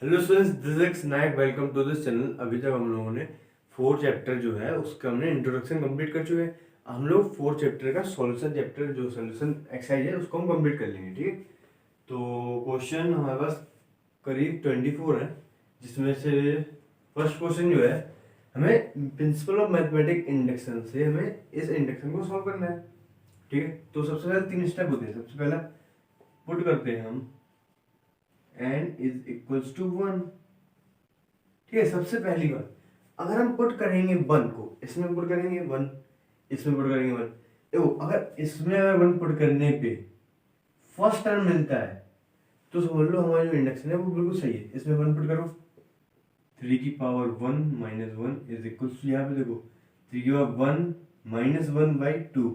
Hello students, this is Nayak. Welcome to this channel. अभी तक हम लोगों ने 4 चैप्टर जो है उसका हमने इंट्रोडक्शन कंप्लीट कर चुके हैं। हम लोग 4 चैप्टर का सॉल्यूशन चैप्टर जो सॉल्यूशन एक्सरसाइज है उसको हम कंप्लीट कर लेंगे, ठीक है। तो क्वेश्चन हमारे पास करीब 24 है, जिसमें से फर्स्ट क्वेश्चन जो है हमें प्रिंसिपल ऑफ मैथमेटिक इंडक्शन से हमें इस इंडक्शन को सॉल्व करना है, ठीक है। तो सबसे पहले 3 स्टेप होते हैं। सबसे पहला पुट करते हैं हम n इज इक्वल्स टू 1, ठीक है। सबसे पहली बात, अगर हम पुट करेंगे 1 को इसमें पुट करेंगे 1, इसमें पुट करेंगे 1, देखो अगर इसमें 1 पुट करने पे फर्स्ट टर्म मिलता है तो समझ लो हमारा जो इंडक्शन है वो बिल्कुल सही है। इसमें 1 पुट करो, 3 की power 1 minus 1 is equal to, यहाँ पे देखो 3 की पावर 1 माइनस 1/2,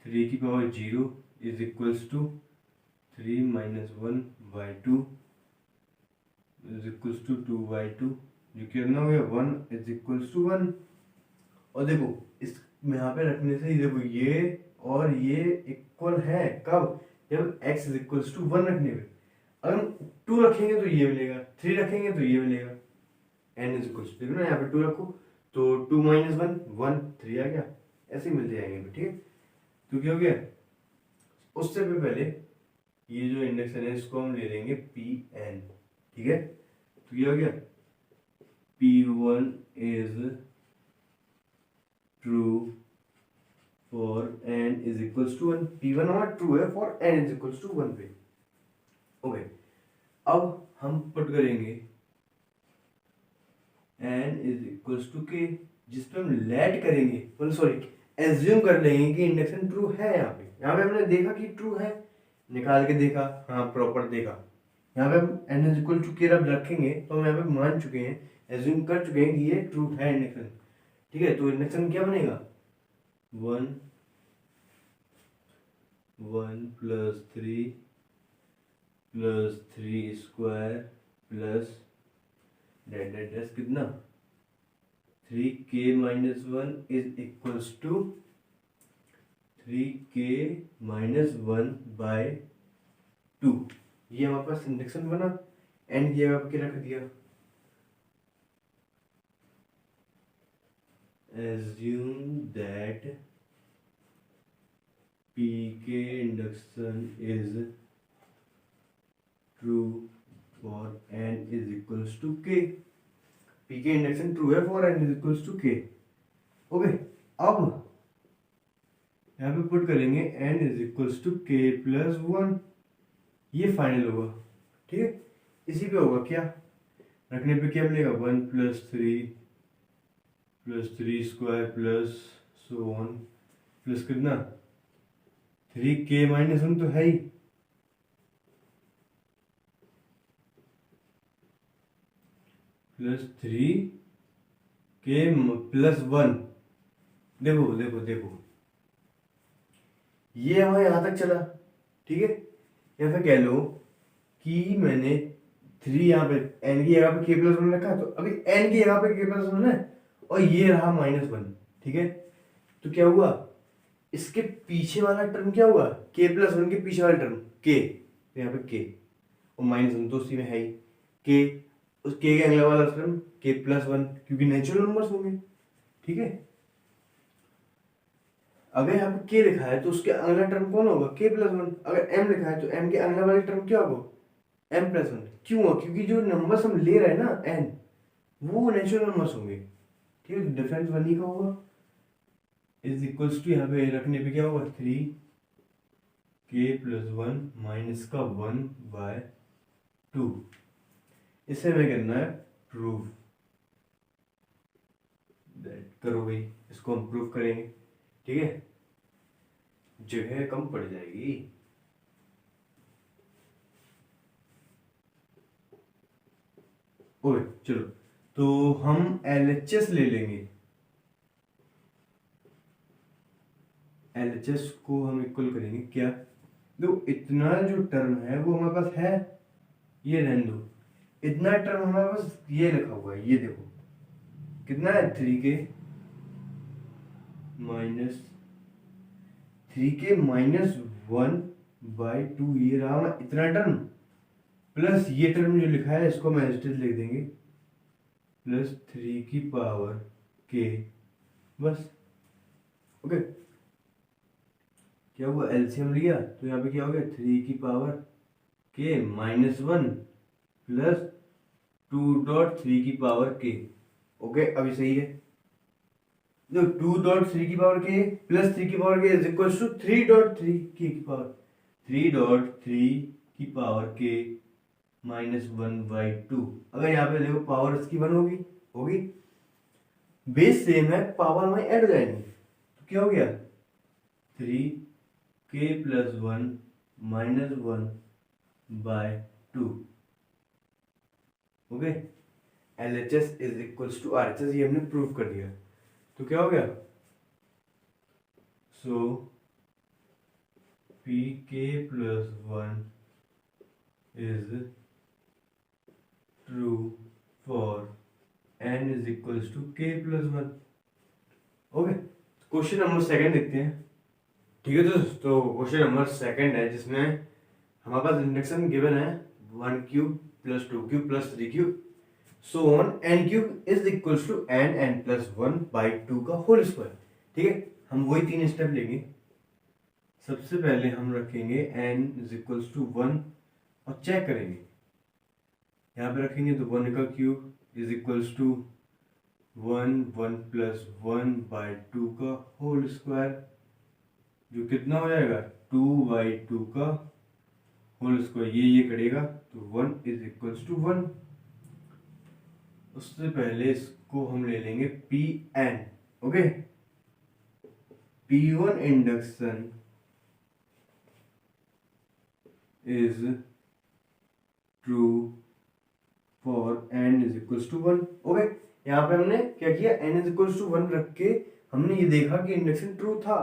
3 की power 0 is equals to 3 minus 1/2 is equals to 2/2, जो कितना हो गया 1 इज इक्वल्स टू 1। और देखो इस यहाँ पे रखने से देखो ये और ये इक्वल है कब, जब x इज इक्वल्स टू 1 रखने पे। अगर 2 रखेंगे तो ये मिलेगा, 3 रखेंगे तो ये मिलेगा। n इज इक्वल्स टू, देखो ना यहाँ पे 2 रखो तो 2 माइनस 1 1 3 आ गया, ऐसे ही मिलते जाएंगे, ठीक है। तो क्या हो गया, उससे भी पहले ये जो इंडक्शन है इसको हम ले लेंगे Pn, ठीक है। तो क्या हो गया, P1 is true for n is equals to 1। P1 हमारा ट्रू है for n is equals to 1 पे, ओके। अब हम पुट करेंगे n is equals to k, जिस पे हम लेट करेंगे, मतलब सॉरी एज्यूम कर लेंगे कि इंडक्शन ट्रू है। यहाँ पे हमने देखा कि ट्रू है, निकाल के देखा, हाँ प्रॉपर देखा। यहाँ पे हम n is equal to k अब रखेंगे तो हम यहाँ पे मान चुके हैं, एज्यूम कर चुके हैं कि ये ट्रू है इंडक्शन, ठीक है। तो इंडक्शन क्या बनेगा, 1 प्लस 3 स्क्वायर प्लस डेट कितना 3k minus 1 is equals to 3k minus 1/2। ये हमारे पास इंडक्शन बना, एंड की जगह पे क्या रख दिया, assume that pk induction is true for n is equals to k। pk induction true है for n is equals to k, okay. अब यहाँ पे पुट करेंगे n is equals to k plus 1, ये फाइनल होगा, ठीक है। इसी पे होगा क्या, रखने पे क्या मिलेगा 1 plus 3 square plus so on plus कितना 3k माइनस 1 तो है ही, प्लस 3k प्लस 1। देखो देखो देखो ये हमारे यहां तक चला, ठीक है। या फिर कह लो कि मैंने 3 यहाँ पे n की जगह पे k प्लस 1 रखा, तो अभी n की जगह पे k प्लस 1 है और ये रहा -1, ठीक है। तो क्या हुआ, इसके पीछे वाला टर्म क्या हुआ, k प्लस 1 के पीछे वाला टर्म k, तो यहाँ पे k और -1 तो उसी में है ही, k उस k के अगला वाला टर्म k प्लस 1, क्योंकि नेचुरल नंबर्स होंगे, ठीक है। अगर यहाँ पे k लिखा है तो उसके अगला टर्म कौन होगा, k प्लस 1। अगर m लिखा है तो m के अगला वाला टर्म क्या होगा, m प्लस 1। क्यों हुआ, क्योंकि जो नंबर्स हम ले रहे हैं ना n, वो नेचुरल नंबर्स होंगे, ठीक है। डिफरेंस 1 ही का होगा, इज इक्वल्स टू यहाँ पे रखने पे क्या होगा 3k प्लस 1 माइनस का 1/2। इसे हमें करना है प्रूव, दैट करो भाई, इसको हम प्रूव करेंगे, ठीक है। जगह कम पड़ जाएगी, ओके चलो। तो हम LHS ले लेंगे, LHS को हम इक्वल करेंगे क्या, देखो इतना जो टर्म है वो हमारे पास है, ये रहने दो। इतना टर्म हमारे पास ये लिखा हुआ है, ये देखो कितना है 3k माइनस 1/2, ये रहा हमारा इतना टर्म। प्लस ये टर्म जो लिखा है इसको हम एज लिख देंगे प्लस 3 की पावर के, बस। ओके, क्या हुआ, एलसीएम लिया तो यहाँ पे क्या हो गया 3 की पावर के -1 प्लस 2.3 की पावर के। ओके, अभी सही है। जो 2.3 की पावर के प्लस 3 की पावर के इज इक्वल टू 3.3 के की पावर 3.3 की पावर के -1/2। अगर यहाँ पे देखो पावर इसकी 1 होगी होगी, बेस सेम है, पावर में ऐड हो जाएंगे तो क्या हो गया 3k+1 -1/2। Okay, LHS is equals to RHS, ये हमने प्रूव कर दिया। तो क्या हो गया, so pk+1 is true for n is equals to k+1। Okay, question number second देखते हैं। ठीक है दोस्तों, क्वेश्चन नंबर सेकंड है जिसमें हमारे पास इंडक्शन गिवन है 1 cube plus 2 cube plus 3 cube so on n cube is equals to n+1/2 का होल स्क्वायर। ठीक है, हम वही 3 स्टेप लेंगे। सबसे पहले हम रखेंगे n इज इक्वल्स टू 1 और चेक करेंगे। यहाँ पे रखेंगे तो 1 का क्यूब इज इक्वल्स टू 1 का होल स्क्वायर, जो कितना हो जाएगा 2/2 का होल स्क्वायर, ये करेगा तो 1 इज इक्वल्स टू 1। उससे पहले इसको हम ले लेंगे Pn। Okay, P1 induction is true for n is equals to 1। Okay, यहाँ पे हमने क्या किया, n इज इक्वल्स टू 1 रख के हमने ये देखा कि इंडक्शन ट्रू था।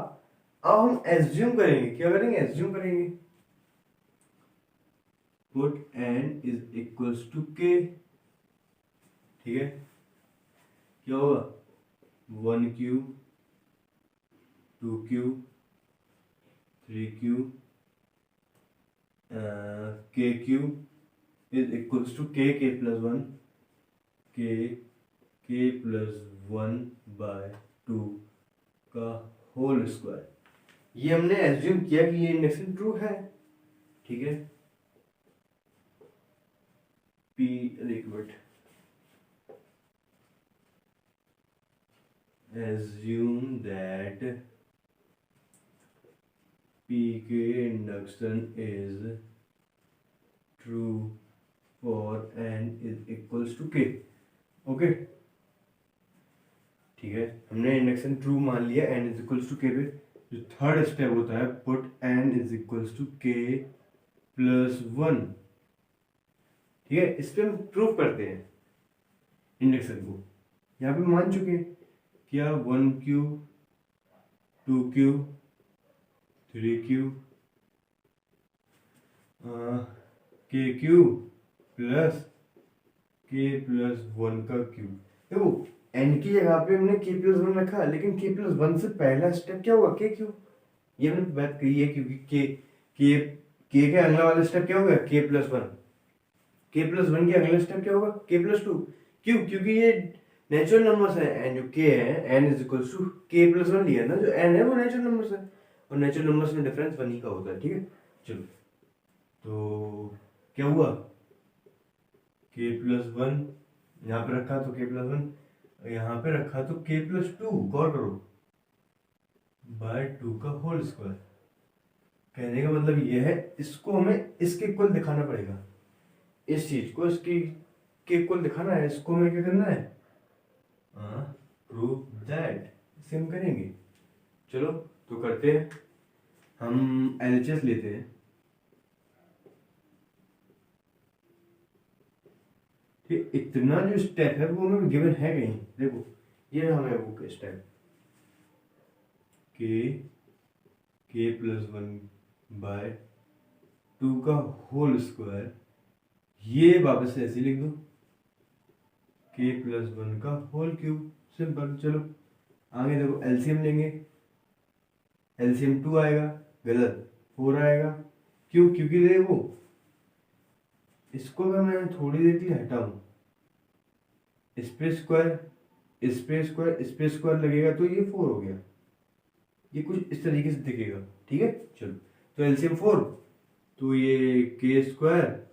अब हम एज्यूम करेंगे, क्या करेंगे, एज्यूम करेंगे put n is equals to k। ठीक है, क्या होगा 1 cube 2 cube 3 cube k cube is equals to k+1 k+1/2 का होल स्क्वायर। ये हमने एज्यूम किया कि ये इंडक्शन ट्रू है। ठीक है, P liquid assume that pk induction is true for n is equals to k। Okay, ठीक है, हमने इंडक्शन ट्रू मान लिया n is equals to k पे। जो थर्ड स्टेप होता है put n is equals to k+1। ठीक है, इस पे हम प्रूव करते हैं इंडक्शन को। यहाँ पे मान चुके हैं क्या 1 cube 2 cube 3 cube k cube plus k+1 का क्यूब। देखो n की जगह पे हमने k+1 रखा, लेकिन k+1 से पहला स्टेप क्या हुआ k क्यूब। ये हमने बात कही है क्योंकि k के अगला वाला स्टेप क्या होगा k+1, k+1 के अगला स्टेप क्या होगा k+2। क्यों, क्योंकि ये नेचुरल नंबर्स है, एन जो के है n is equals to k+1 लिया ना, जो n है वो नेचुरल नंबर्स है और नेचुरल नंबर्स में डिफरेंस 1 ही का होता है। ठीक है, चलो तो क्या हुआ k+1 यहाँ पे रखा तो k+1, यहाँ पे रखा तो k+2, गौर करो /2 का होल स्क्वायर। कहने का मतलब ये है इसको हमें इसके इक्वल दिखाना पड़ेगा, इस चीज को इसकी के इक्वल दिखाना है, इसको हमें क्या करना है प्रूव दैट, इसे हम करेंगे। चलो तो करते हैं, हम LHS लेते हैं। ठीक, इतना जो स्टेप है वो हमें गिवन है कहीं, देखो ये हमें वो के स्टेप k+1/2 का होल स्क्वायर, ये वापस ऐसे लिख दो k+1 का होल क्यूब, सिंपल। चलो आगे देखो एलसीएम लेंगे, एलसीएम 2 आएगा, गलत 4 आएगा। क्यों, क्योंकि देखो इसको अगर मैं थोड़ी देर के लिए हटाऊं, इस पे स्क्वायर, इस पे स्क्वायर, इस पे स्क्वायर लगेगा तो ये 4 हो गया। ये कुछ इस तरीके से दिखेगा, ठीक है। चलो, तो एलसीएम 4, तो ये के स्क्वायर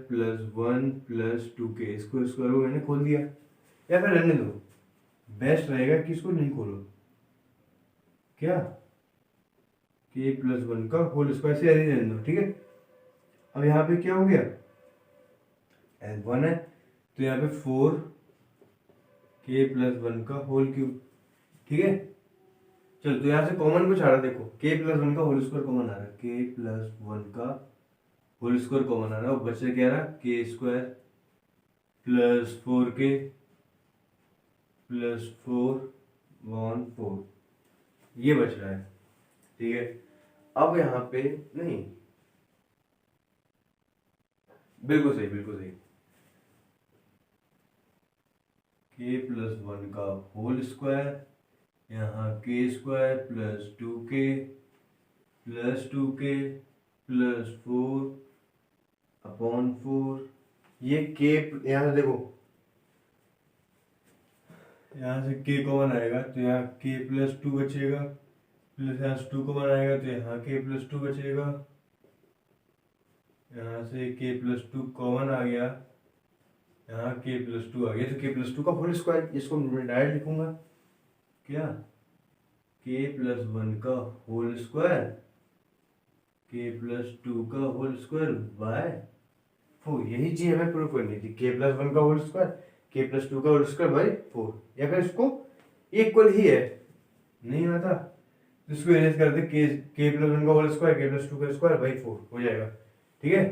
प्लस 1 प्लस 2k, इसको स्क्वायर को मैंने खोल दिया, या फिर रहने दो, बेस्ट रहेगा कि इसको नहीं खोलो। क्या, के प्लस 1 का होल स्क्वायर से ऐसे ही रहने दो, ठीक है। अब यहाँ पे क्या हो गया, वन है तो यहाँ पे 4 के प्लस 1 का होल क्यूब, ठीक है। चलो, तो यहाँ से कॉमन को छाड़ा, देखो के प्लस 1 का होल स्क्वायर कॉमन आ रहा है, के प्लस 1 का होल स्क्वायर कॉमन आ रहा है, और बचा क्या रहा, के स्क्वायर प्लस 4k प्लस 4/4, ये बच रहा है, ठीक है। अब यहाँ पे नहीं, बिल्कुल सही, बिल्कुल सही, के प्लस 1 का होल स्क्वायर, यहाँ के स्क्वायर प्लस 2k प्लस 4/4, ये के, यहाँ से देखो, यहाँ से k कॉमन आएगा तो यहाँ k प्लस 2 बचेगा, प्लस यहाँ से 2 कॉमन आएगा तो यहाँ k प्लस 2 बचेगा, यहाँ से k प्लस 2 कॉमन आ गया, यहाँ k प्लस 2 आ गया, तो k प्लस 2 का होल स्क्वायर, इसको मैं डायरेक्ट लिखूंगा, क्या, k प्लस 1 का होल स्क्वायर, k प्लस 2 का होल स्क्वायर बाय 4, यही चीज हमें प्रूव करनी थी, k प्लस 1 का होल स्क्वायर, k प्लस 2 का होल स्क्वायर बाय 4, या फिर इसको इक्वल ही है, नहीं आता तो इसको इरेज कर दे, k प्लस 1 का होल स्क्वायर, k प्लस 2 का स्क्वायर बाय 4 हो जाएगा, ठीक है।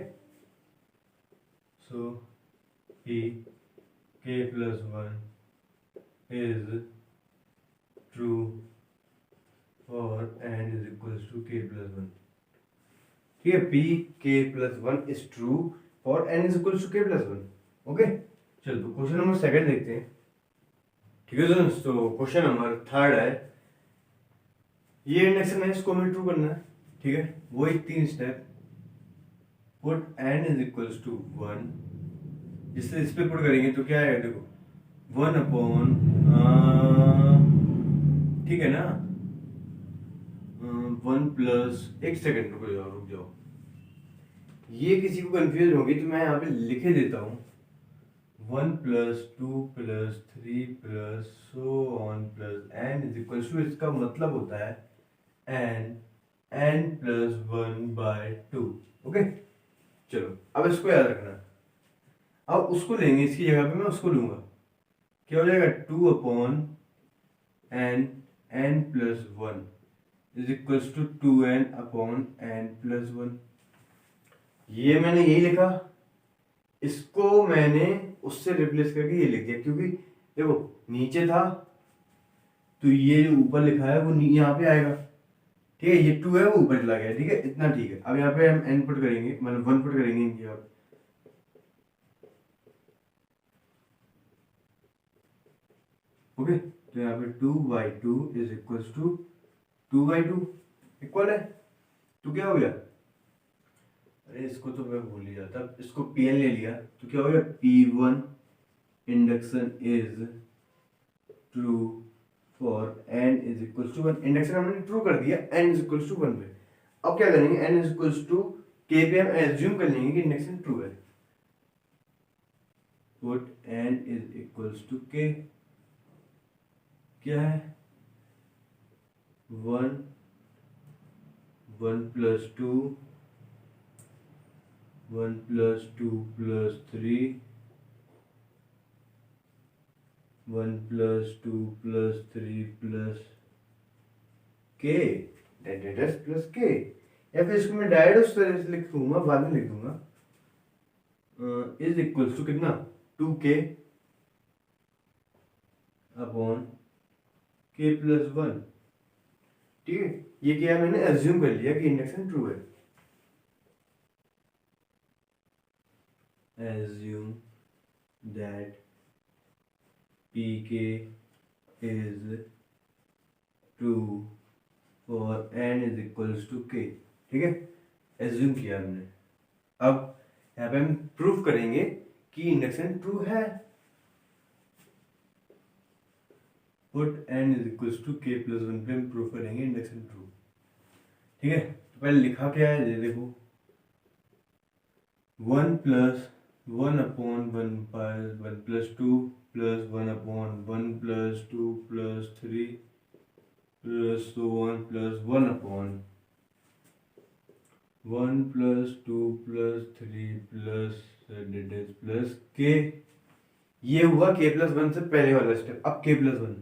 सो ही k plus 1 is true for n is equals to k plus 1, ठीक है। p k plus 1 is true for n is equals to k plus 1, okay. चलो, तो क्वेश्चन नंबर 2 देखते हैं, ठीक है दोस्तों। तो क्वेश्चन नंबर 3 है, ये इंडक्शन है, इसको हमें ट्रू करना है, ठीक है। वही 3 step, put n is equals to 1, इससे इस पे पुट करेंगे तो क्या आएगा, देखो 1/, ठीक है ना, 1 प्लस, एक सेकेंड रुक जाओ, ये किसी को कंफ्यूज होगी तो मैं यहाँ पे लिखे देता हूँ, 1 plus 2 plus 3 plus so on plus n is equal to, इसका मतलब होता है n प्लस 1/2, ओके। चलो, अब इसको याद रखना, अब उसको लेंगे, इसकी जगह पे मैं उसको लूंगा, क्या हो जाएगा, 2/n n plus 1 is equals to 2n/n plus 1, ये मैंने यही लिखा, इसको मैंने उससे रिप्लेस करके ये लिख दिया, क्योंकि देखो नीचे था तो ये जो ऊपर लिखा है वो यहाँ पे आएगा, ठीक है। ये 2 है वो ऊपर चला गया, ठीक है, इतना ठीक है। अब यहाँ पे हम n पुट करेंगे, मतलब 1 पुट करेंगे इनकी जगह, ओके। तो यहाँ पे 2/2 इज इक्वल्स टू 2/2 इक्वल है, तो क्या हो गया, अरे इसको तो मैं भूल ही जाता, इसको Pn ले लिया तो क्या हो गया, P1 induction is true for n is equals to 1, induction हमने ट्रू कर दिया n इज इक्वल्स टू 1 पे। अब क्या करेंगे, n is equals to k पे हम एज्यूम कर लेंगे कि इंडक्शन ट्रू है, put n is equals to k, क्या है, 1 plus 2 1 plus 2 plus 3 1 plus 2 plus 3 plus k plus k, या फिर इसको मैं डायरेक्ट उस तरह से लिख दूंगा, बाद में लिख दूंगा, इज इक्वल्स टू कितना, 2k अपॉन k प्लस 1, ठीक है। ये क्या, मैंने एज्यूम कर लिया कि इंडक्शन ट्रू है, assume that pk is true for n is equals to k, ठीक है, assume किया हमने, अब यहाँ पे हम प्रूफ करेंगे कि इंडक्शन ट्रू है। Put n is equal to k plus 1 पे हम प्रूफ करेंगे इंडक्शन ट्रू। ठीक है, तो पहले लिखा क्या है ये देखो, 1 plus 1 upon 1 plus 2 plus 1 upon 1 plus 2 plus 3 plus 1 plus 1 upon 1 plus 2 plus 3 plus plus के। ये हुआ k प्लस 1 से पहले वाला स्टेप। अब k plus 1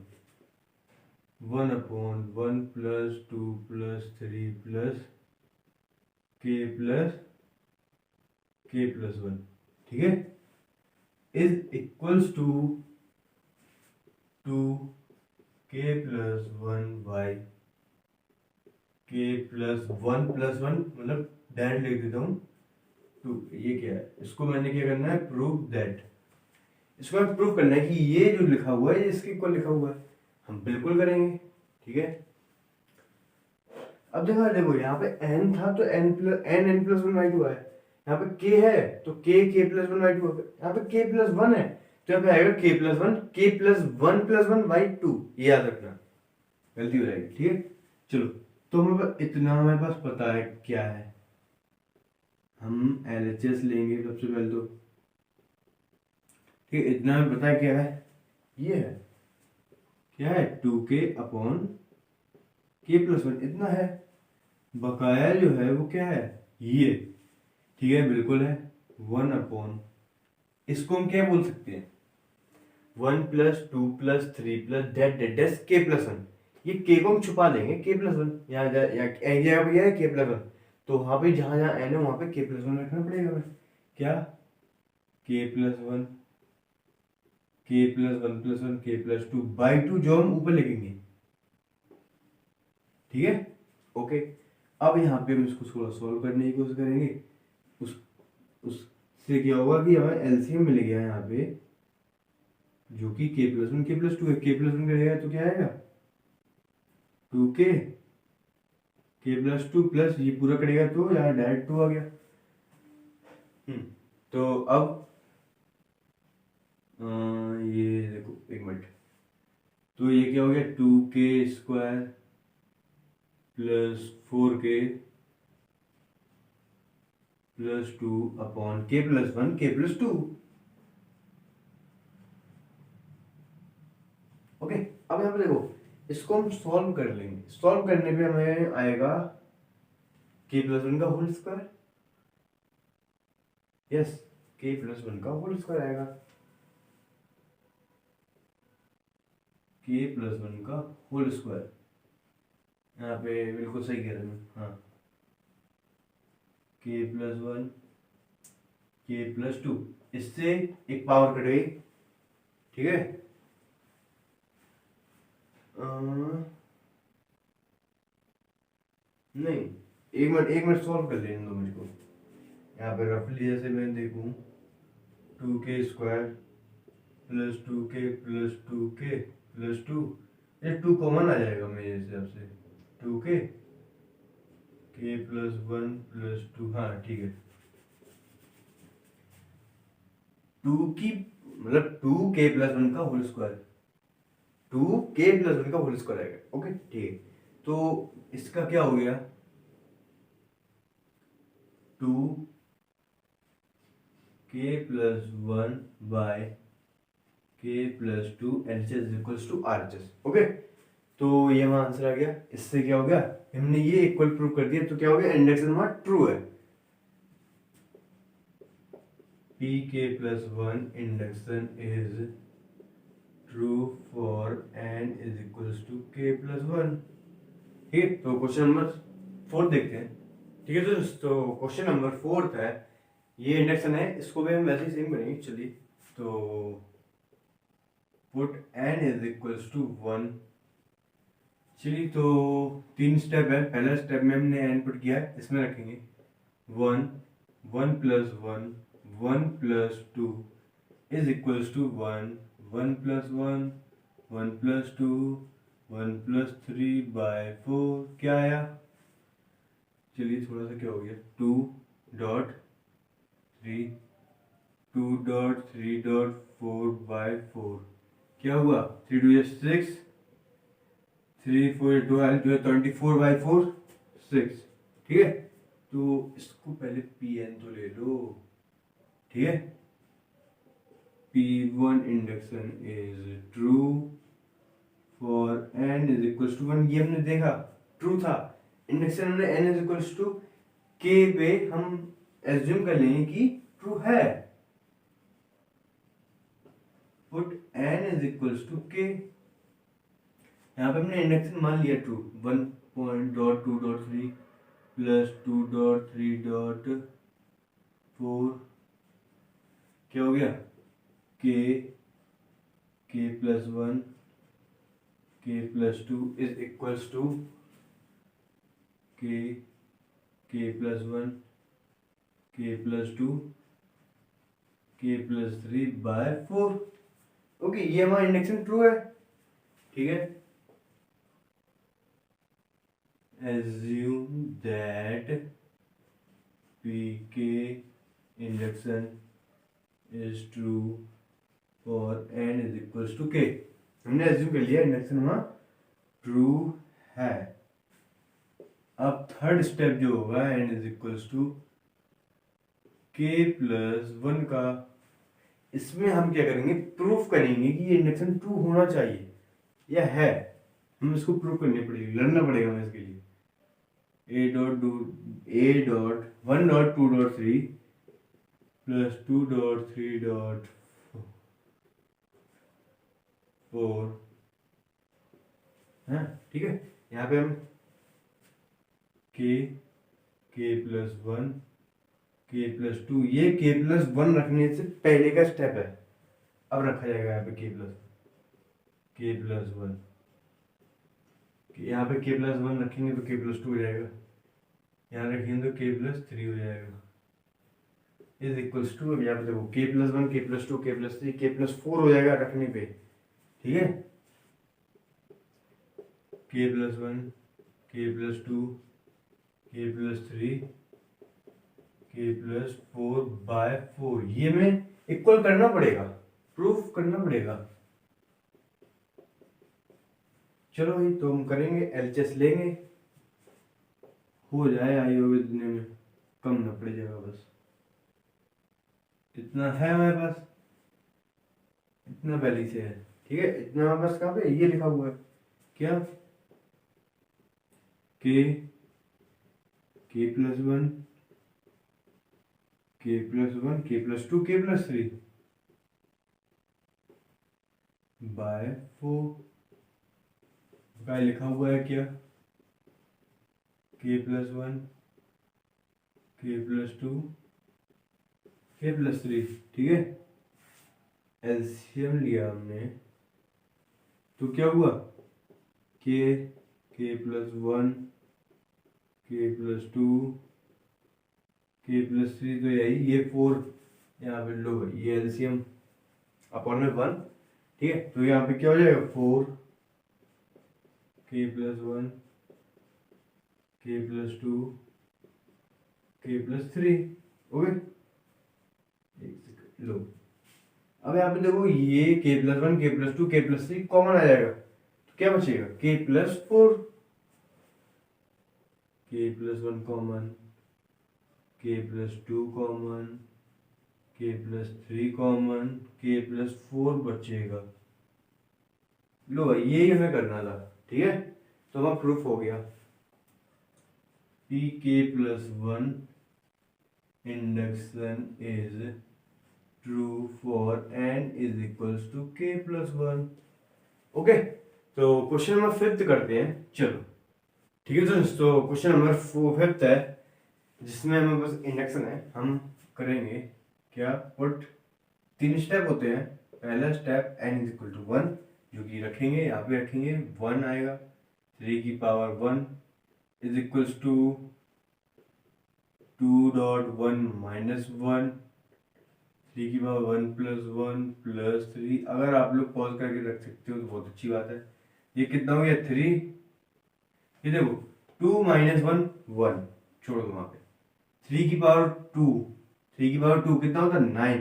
1 upon 1 plus 2 plus 3 plus k plus 1, ठीक है, is equals to k plus 1 by k plus 1 मतलब डायरेक्ट लिख देता हूँ 2। ये क्या है, इसको मैंने क्या करना है, प्रूव दैट। इसको हमें प्रूव करना है कि ये जो लिखा हुआ है ये इसके इक्वल लिखा हुआ है। हम बिल्कुल करेंगे, ठीक है। अब देखो यहाँ पे n था तो n प्लस 1 बाई 2 है। यहाँ पे k है तो k प्लस 1 बाई 2 है। यहाँ पे k प्लस 1 है तो यहाँ पे आएगा k प्लस 1 बाई 2। ये याद रखना, गलती हो जाएगी, ठीक है। चलो, तो हमें इतना हमारे पास पता है क्या है। हम LHS लेंगे सबसे पहले तो, ठीक है। इतना हमें पता है क्या है, ये है क्या है 2k अपॉन k प्लस 1, इतना है। बकाया जो है वो क्या है, ये, ठीक है, बिल्कुल है 1 अपॉन, इसको हम क्या बोल सकते हैं, 1 plus 2 plus 3 plus that k plus 1। ये k को हम छुपा देंगे, k प्लस 1 यहाँ जगह पे है k प्लस 1, तो वहां पे जहां जहां n है वहां पे k प्लस 1 रखना पड़ेगा हमें। क्या, k plus 1 k plus 1 plus 1 k plus 2 by 2, जो हम ऊपर लिखेंगे, ठीक है, ओके। अब यहाँ पे हम इसको थोड़ा सॉल्व करने की कोशिश करेंगे। उससे क्या होगा कि हमें एलसीएम मिल गया यहाँ पे, जो कि k प्लस 1 k प्लस 2 है। k प्लस 1 करेगा तो क्या आएगा 2k, k प्लस 2 प्लस ये पूरा करेगा तो यहाँ डायरेक्ट 2 आ गया। तो अब ये देखो एक मिनट, तो ये क्या हो गया 2k square plus 4k plus 2 upon k plus 1 k plus 2। Okay, अब यहाँ पे देखो, इसको हम सॉल्व कर लेंगे। सॉल्व करने पे हमें आएगा k प्लस 1 का whole square, yes, k plus 1 का होल स्क्वायर आएगा, k प्लस 1 का होल स्क्वायर। यहाँ पे बिल्कुल सही कह रहे हैं, हाँ, k प्लस 1 k प्लस 2, इससे एक पावर कट गई, ठीक है। नहीं, एक मिनट सॉल्व कर लेने दो मुझको। यहाँ पे रफली जैसे मैं देखूँ 2k square plus 2k plus 2k plus 2, ये 2 कॉमन आ जाएगा मेरे हिसाब से, 2k k प्लस 1 प्लस 2, हाँ ठीक है। 2 की मतलब 2k प्लस 1 का होल स्क्वायर, 2k प्लस 1 का होल स्क्वायर आएगा, ओके ठीक है। तो इसका क्या हो गया 2k plus 1 by k plus 2 LHS equals to RHS, okay. तो ये हमारा आंसर आ गया। इससे क्या हो गया, हमने ये इक्वल प्रूव कर दिया, तो क्या हो गया, इंडक्शन हमारा ट्रू है। pk plus 1 induction is true for n is equals to k plus 1, ठीक है। तो क्वेश्चन नंबर 4 देखते हैं, ठीक है। तो क्वेश्चन नंबर 4 है, ये इंडक्शन है, इसको भी हम वैसे ही सेम करेंगे, चलिए। तो put n is equals to 1, चलिए। तो 3 स्टेप है। पहला स्टेप में हमने n पुट किया है, इसमें रखेंगे 1 1 plus 1 1 plus 2 is equals to 1 1 plus 1 1 plus 2 1 plus 3 by 4, क्या आया, चलिए थोड़ा सा क्या हो गया 2 डॉट 2.3.4/4 क्या हुआ? 3 2 6, 3 4 12 जो है 24/4 6। ठीक है, तो इसको पहले Pn तो ले लो। ठीक है, P1 induction is true for n is equals to 1। ये हमने देखा ट्रू था। इंडक्शन हमने n is equals to k पे हम एज्यूम कर लेंगे कि ट्रू है। Put n is equals to k। यहाँ पे हमने इंडक्शन मान लिया ट्रू। 1.2.3 प्लस 2.3.4 क्या हो गया? k plus 1 k plus 2 is equals to k plus 1 k plus 2 k plus 3/4। Okay, ये हमारा इंडक्शन ट्रू है। ठीक है, assume that pk induction is true for n is equals to k। हमने assume कर लिया इंडक्शन हमारा ट्रू है। अब थर्ड स्टेप जो होगा n is equals to k plus 1 का, इसमें हम क्या करेंगे? प्रूफ करेंगे कि ये इंडक्शन ट्रू होना चाहिए या है। हम इसको प्रूफ करनी पड़ेगी, लड़ना पड़ेगा हमें इसके लिए। a.1.2.3 प्लस 2.3.4 है। ठीक है, यहाँ पे हम k प्लस 1 k प्लस 2, ये k प्लस 1 रखने से पहले का स्टेप है। अब रखा जाएगा यहाँ पे k प्लस 1। यहाँ पे k प्लस 1 रखेंगे तो k प्लस 2 हो जाएगा। यहाँ रखेंगे तो k प्लस 3 हो जाएगा इज इक्वल्स टू। अब यहाँ पे देखो k plus 1 k plus 2 k plus 3 k plus 4 हो जाएगा रखने पे। ठीक है, k plus 1 k plus 2 k plus 3 k plus 4/4। ये में इक्वल करना पड़ेगा, प्रूफ करना पड़ेगा। चलो भाई, तो हम करेंगे, एलएचएस लेंगे, हो जाए आई होगी दुनिया में, कम ना पड़ जाएगा। बस इतना है हमारे पास, इतना पहले से है। ठीक है, इतना हमारे पास कहाँ पे ये लिखा हुआ है क्या? k plus 1 k plus 1 k plus 2 k plus 3/4 का लिखा हुआ है क्या? k plus 1 k plus 2 k plus 3। ठीक है, एलसीएम लिया हमने तो क्या हुआ? k plus 1 k plus 2 k plus 3 तो यही, ये 4 यहाँ पे लो, ये एलसीएम अपॉन में 1। ठीक है, तो यहाँ पे क्या हो जाएगा? 4 k plus 1 k plus 2 k plus 3। Okay, लो अब यहाँ पे देखो, ये k plus 1 k plus 2 k plus 3 common आ जाएगा तो क्या बचेगा? k plus 4। k plus 1 common, k plus 2 common, k plus 3 common, k plus 4 बचेगा। लो भाई, यही हमें करना था। ठीक है, तो हमारा प्रूफ हो गया। pk plus 1 induction is true for n is equals to k plus 1। Okay, तो क्वेश्चन नंबर 5 करते हैं। चलो ठीक है, तो क्वेश्चन नंबर 5 है जिसमें हमें बस इंडक्शन है। हम करेंगे क्या? पुट 3 स्टेप होते हैं। पहला step n is equal to 1 जो कि रखेंगे, यहाँ पे रखेंगे 1 आएगा, 3 की power 1 is equals to 2.1 minus 1, 3 की पावर 1 प्लस 1 प्लस 3। अगर आप लोग पॉज करके रख सकते हो तो बहुत अच्छी बात है। ये कितना हो गया? 3। ये देखो 2 माइनस 1 1, छोड़ दो वहां पे। 3 की पावर 2 3 की पावर 2 कितना होता है 9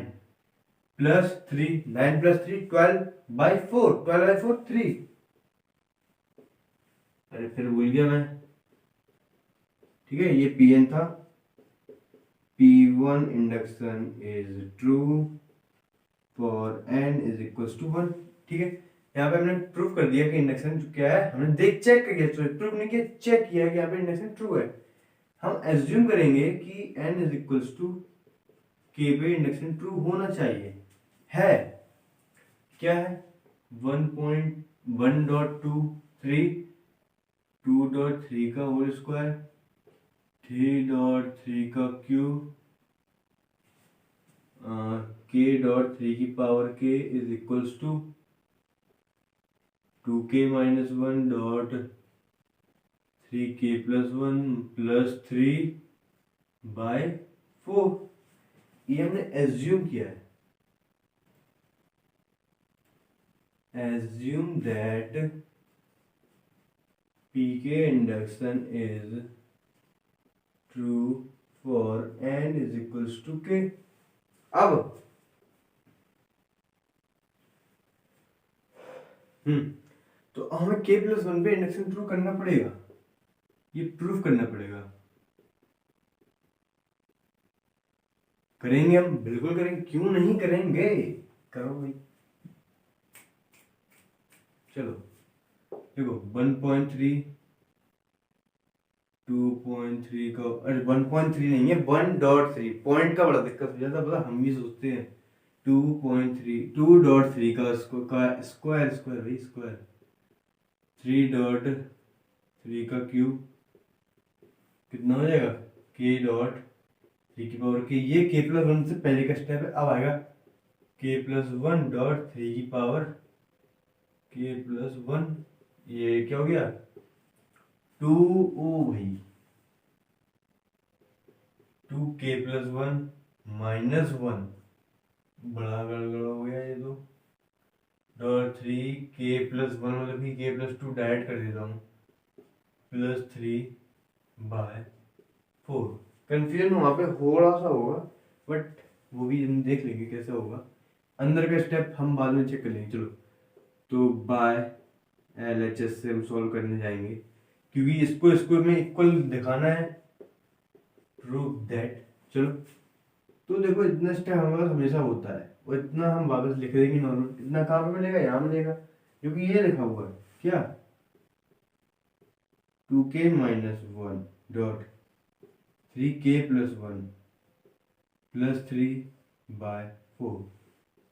प्लस 3, 9 प्लस 3 12/4, 12/4 3। अरे फिर भूल गया मैं। ठीक है, ये Pn था। P1 induction is true for n is equals to 1। ठीक है, यहाँ पे हमने प्रूफ कर दिया कि इंडक्शन क्या है। हमने देख चेक किया, प्रूफ नहीं किया, चेक किया कि यहाँ पे इंडक्शन ट्रू है। हम एज्यूम करेंगे कि n is equals to k पे इंडक्शन ट्रू होना चाहिए। है क्या है 1.1.23 2.3 का होल स्क्वायर 3.3 का क्यूब k.3 की power k is equals to 2k minus 1.3k plus 1 plus 3/4। ये हमने एज्यूम किया है। Assume that pk induction is true for n is equals to k। अब तो हमें k प्लस 1 पे इंडक्शन ट्रू करना पड़ेगा, ये प्रूफ करना पड़ेगा। करेंगे हम, बिल्कुल करेंगे, क्यों नहीं करेंगे, करो भाई। चलो देखो 1.3 2.3 का, अरे 1.3 नहीं है 1.3, पॉइंट का बड़ा दिक्कत हो जाता है, पता हम भी सोचते हैं 2.3 2.3 का स्क्वायर भाई स्क्वायर 3.3 का क्यूब कितना हो जाएगा k.3 की पावर k। ये k प्लस 1 से पहले का स्टेप है। अब आएगा k प्लस 1.3 की पावर k प्लस 1, ये क्या हो गया 2 ओ भाई 2k प्लस 1 माइनस 1, बड़ा गड़बड़ हो गया ये तो। डॉट 3k प्लस 1 मतलब कि k प्लस 2 डायरेक्ट कर देता हूँ प्लस 3/4। कंफ्यूजन वहाँ पे थोड़ा सा होगा, बट वो भी हम देख लेंगे कैसे होगा। अंदर का स्टेप हम बाद में चेक कर लेंगे। चलो तो बाय LHS से हम सॉल्व करने जाएंगे, क्योंकि इसको में इक्वल दिखाना है, प्रूव दैट। चलो तो देखो इतना स्टेप हमारे पास हमेशा होता है, और इतना हम वापस लिख देंगे नॉर्मल। इतना कहाँ पे मिलेगा, यहाँ मिलेगा, क्योंकि ये लिखा हुआ है क्या 2k minus 1.3k plus 1 plus 3/4।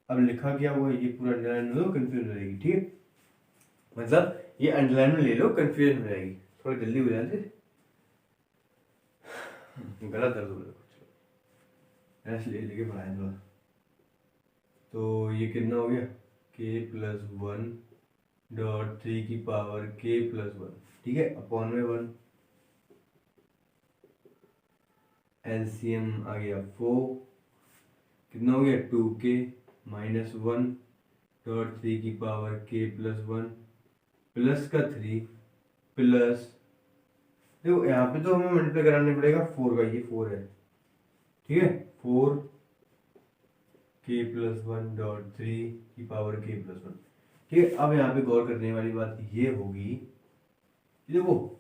अब लिखा क्या हुआ है ये पूरा अंडरलाइन में लो, कंफ्यूज हो जाएगी। ठीक है, मतलब ये अंडरलाइन में ले लो, कंफ्यूजन हो जाएगी, थोड़ी जल्दी हो जाती है, गलत दर्द हो रहा है, ऐसे ले लेके पढ़ाए थोड़ा। तो ये कितना हो गया k प्लस 1.3 की पावर k प्लस 1, ठीक है, अपॉन में 1। एलसीएम आ गया 4, कितना हो गया 2k माइनस 1.3 की पावर k प्लस 1 प्लस का 3 प्लस, देखो यहाँ पे तो हमें मल्टीप्लाई कराना पड़ेगा 4 का, ये 4 है, ठीक है, 4k प्लस 1.3 की पावर k प्लस 1। ठीक है, अब यहाँ पे गौर करने वाली बात ये होगी, देखो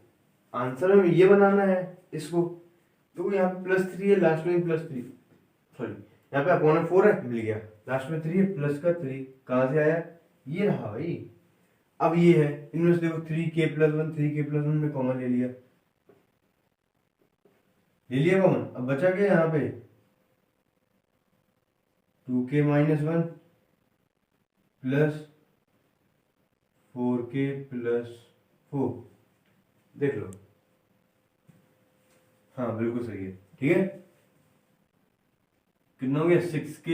आंसर में ये बनाना है इसको, तो यहाँ पे प्लस 3 है, लास्ट में प्लस 3, सॉरी यहाँ पे अपॉन 4 है, मिल गया, लास्ट में 3 है, प्लस का 3 कहाँ से आया, ये रहा भाई। अब ये है इनमें से देखो 3k प्लस 1, 3k प्लस 1 में कॉमन ले लिया कॉमन। अब बचा क्या यहाँ पे 2k minus 1 plus 4k plus 4, देख लो, हाँ बिल्कुल सही है। ठीक है, कितना हो गया 6k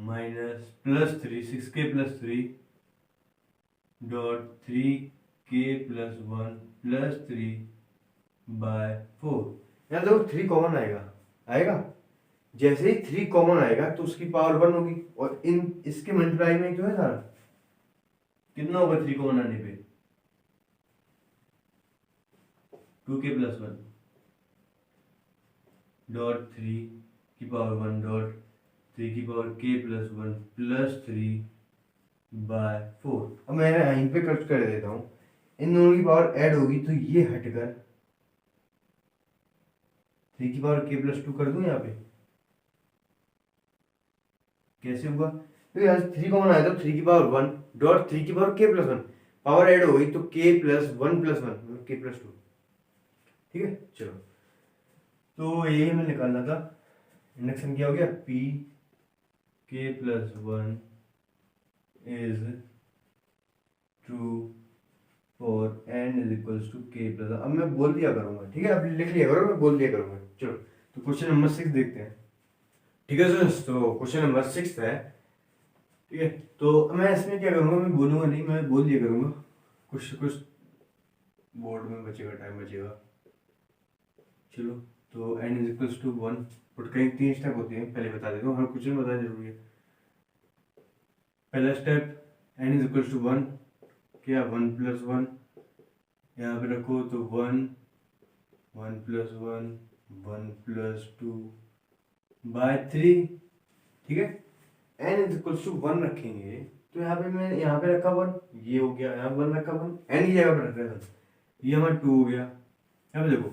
minus plus 3, 6k plus 3.3k plus 1 plus 3/4। यहाँ देखो 3 कॉमन आएगा, जैसे ही 3 कॉमन आएगा तो उसकी पावर 1 होगी, और इन इसके मल्टीप्लाई में जो है सारा कितना होगा 3 कॉमन आने पे 2k प्लस 1, डॉट 3 की पावर 1 डॉट 3 की पावर k+1 प्लस 3/4। अब मैं यहीं पे कट कर देता हूँ, इन दोनों की पावर ऐड होगी तो ये हटकर 3 की पावर k+2 कर दूं यहाँ पे। कैसे हुआ? तो यहाँ 3 कॉमन आया था, 3 की पावर 1 डॉट 3 की पावर k+1, पावर ऐड हो गई तो k+1+1 k+2। ठीक है, चलो तो ये हमें निकालना था। इंडक्शन क्या हो गया, p k+1 is true for n is equals to k+1। अब मैं बोल दिया करूंगा, ठीक है, अब लिख लिया करो, मैं बोल दिया करूंगा। चलो तो क्वेश्चन नंबर 6 देखते हैं। ठीक है दोस्तों, तो क्वेश्चन नंबर 6 है। ठीक है, तो मैं इसमें क्या करूंगा, मैं बोलूंगा नहीं, मैं बोल दिया करूंगा। कुछ कुछ बोर्ड में बचेगा, टाइम बचेगा। चलो तो n is equals to 1 put करेंगे। 3 स्टेप होते हैं, पहले बता देता हूँ, हर क्वेश्चन में बताना जरूरी है। पहला step n is equals to 1, क्या 1+1 यहाँ पे रखो तो 1 1+1 1+2/3। ठीक है, n इज इक्वल्स टू 1 रखेंगे तो यहाँ पे मैं यहाँ पे रखा 1, ये हो गया, यहाँ 1 रखा 1, n की जगह पर रख रहा था, ये हमारा 2 हो गया। यहाँ पे देखो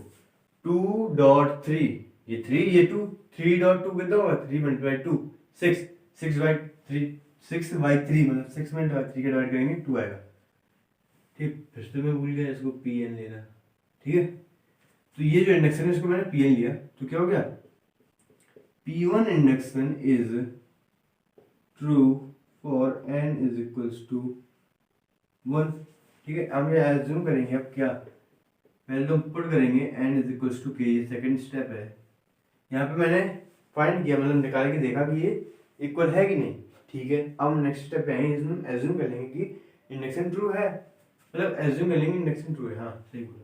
2.3, ये 3 ये 2, 3.2 कितना होगा, 3 × 2 6, 6/3 6/3 मतलब 6 में 3 के डिवाइड करेंगे 2 आएगा। ठीक, फिर से मैं भूल गया इसको pn लेना। ठीक है, तो ये जो इंडक्शन है इसको मैंने pn लिया तो क्या हो गया, p1 induction is true for n is equals to 1। ठीक है, हम ये एज्यूम करेंगे, अब क्या, पहले तो पुट करेंगे n is equals to k, ये सेकंड स्टेप है। यहाँ पे मैंने फाइंड किया, मतलब निकाल के देखा कि ये इक्वल है कि नहीं। ठीक है, अब हम नेक्स्ट स्टेप पे आएंगे, इसमें एज्यूम कर लेंगे कि इंडक्शन ट्रू है, मतलब एज्यूम कर लेंगे इंडक्शन ट्रू है। हाँ सही बोला,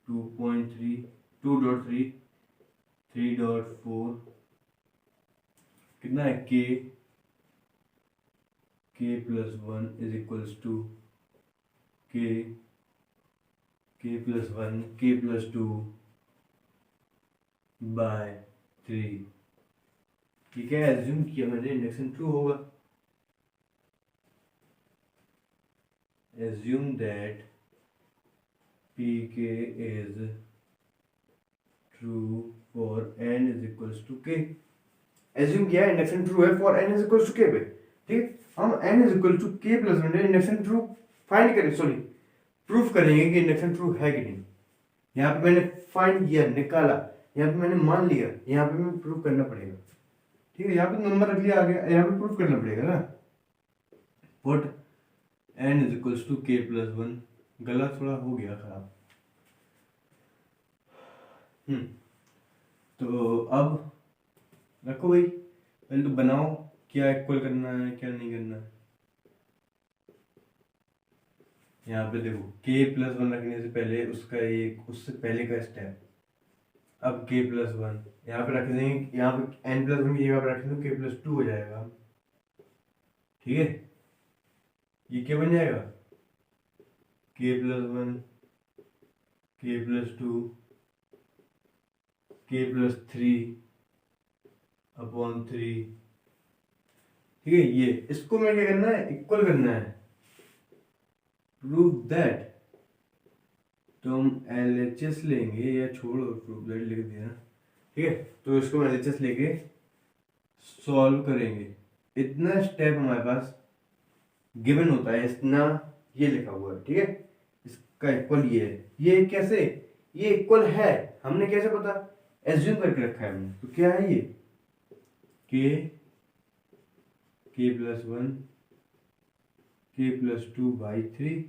2.3 2.3 3.4 कितना है, k+1 is equals to k+1 k+2/3। ठीक है, एज्यूम किया मैंने इंडक्शन ट्रू होगा। Assume that pk is true for n is equals to k। Assume किया इंडक्शन ट्रू है for n is equals to k पे। ठीक, हम n is equals to k+1 induction true find करें, sorry proof करेंगे कि induction true है कि नहीं। यहाँ पे मैंने फाइंड किया, निकाला, यहाँ पे मैंने मान लिया, यहाँ पे मैं प्रूफ करना पड़ेगा। ठीक है, यहाँ पे नंबर रख लिया, आगे यहाँ पे प्रूफ करना पड़ेगा ना। Put n is equals to k+1, गला थोड़ा हो गया खराब। तो अब रखो भाई, पहले तो बनाओ क्या इक्वल करना है क्या नहीं करना है। यहाँ पे देखो k+1 रखने से पहले उसका एक, उससे पहले का स्टेप, अब k+1 यहाँ पे रख देंगे, यहाँ पे n+1 की जगह पर रख देंगे k+2 हो जाएगा। ठीक है, ये क्या बन जाएगा, k+1 k+2 k+3/3। ठीक है, ये इसको मैं क्या करना है, इक्वल करना है। प्रूव दैट, तो हम LHS लेंगे, या छोड़ो प्रूव दैट लिख दिया। ठीक है, तो इसको हम LHS लेके सॉल्व करेंगे। इतना स्टेप हमारे पास गिवन होता है, इतना ये लिखा हुआ है। ठीक है, इसका इक्वल ये है, ये कैसे, ये इक्वल है हमने कैसे पता, एज्यूम करके रखा है हमने। तो क्या है ये, k+1 k+2/3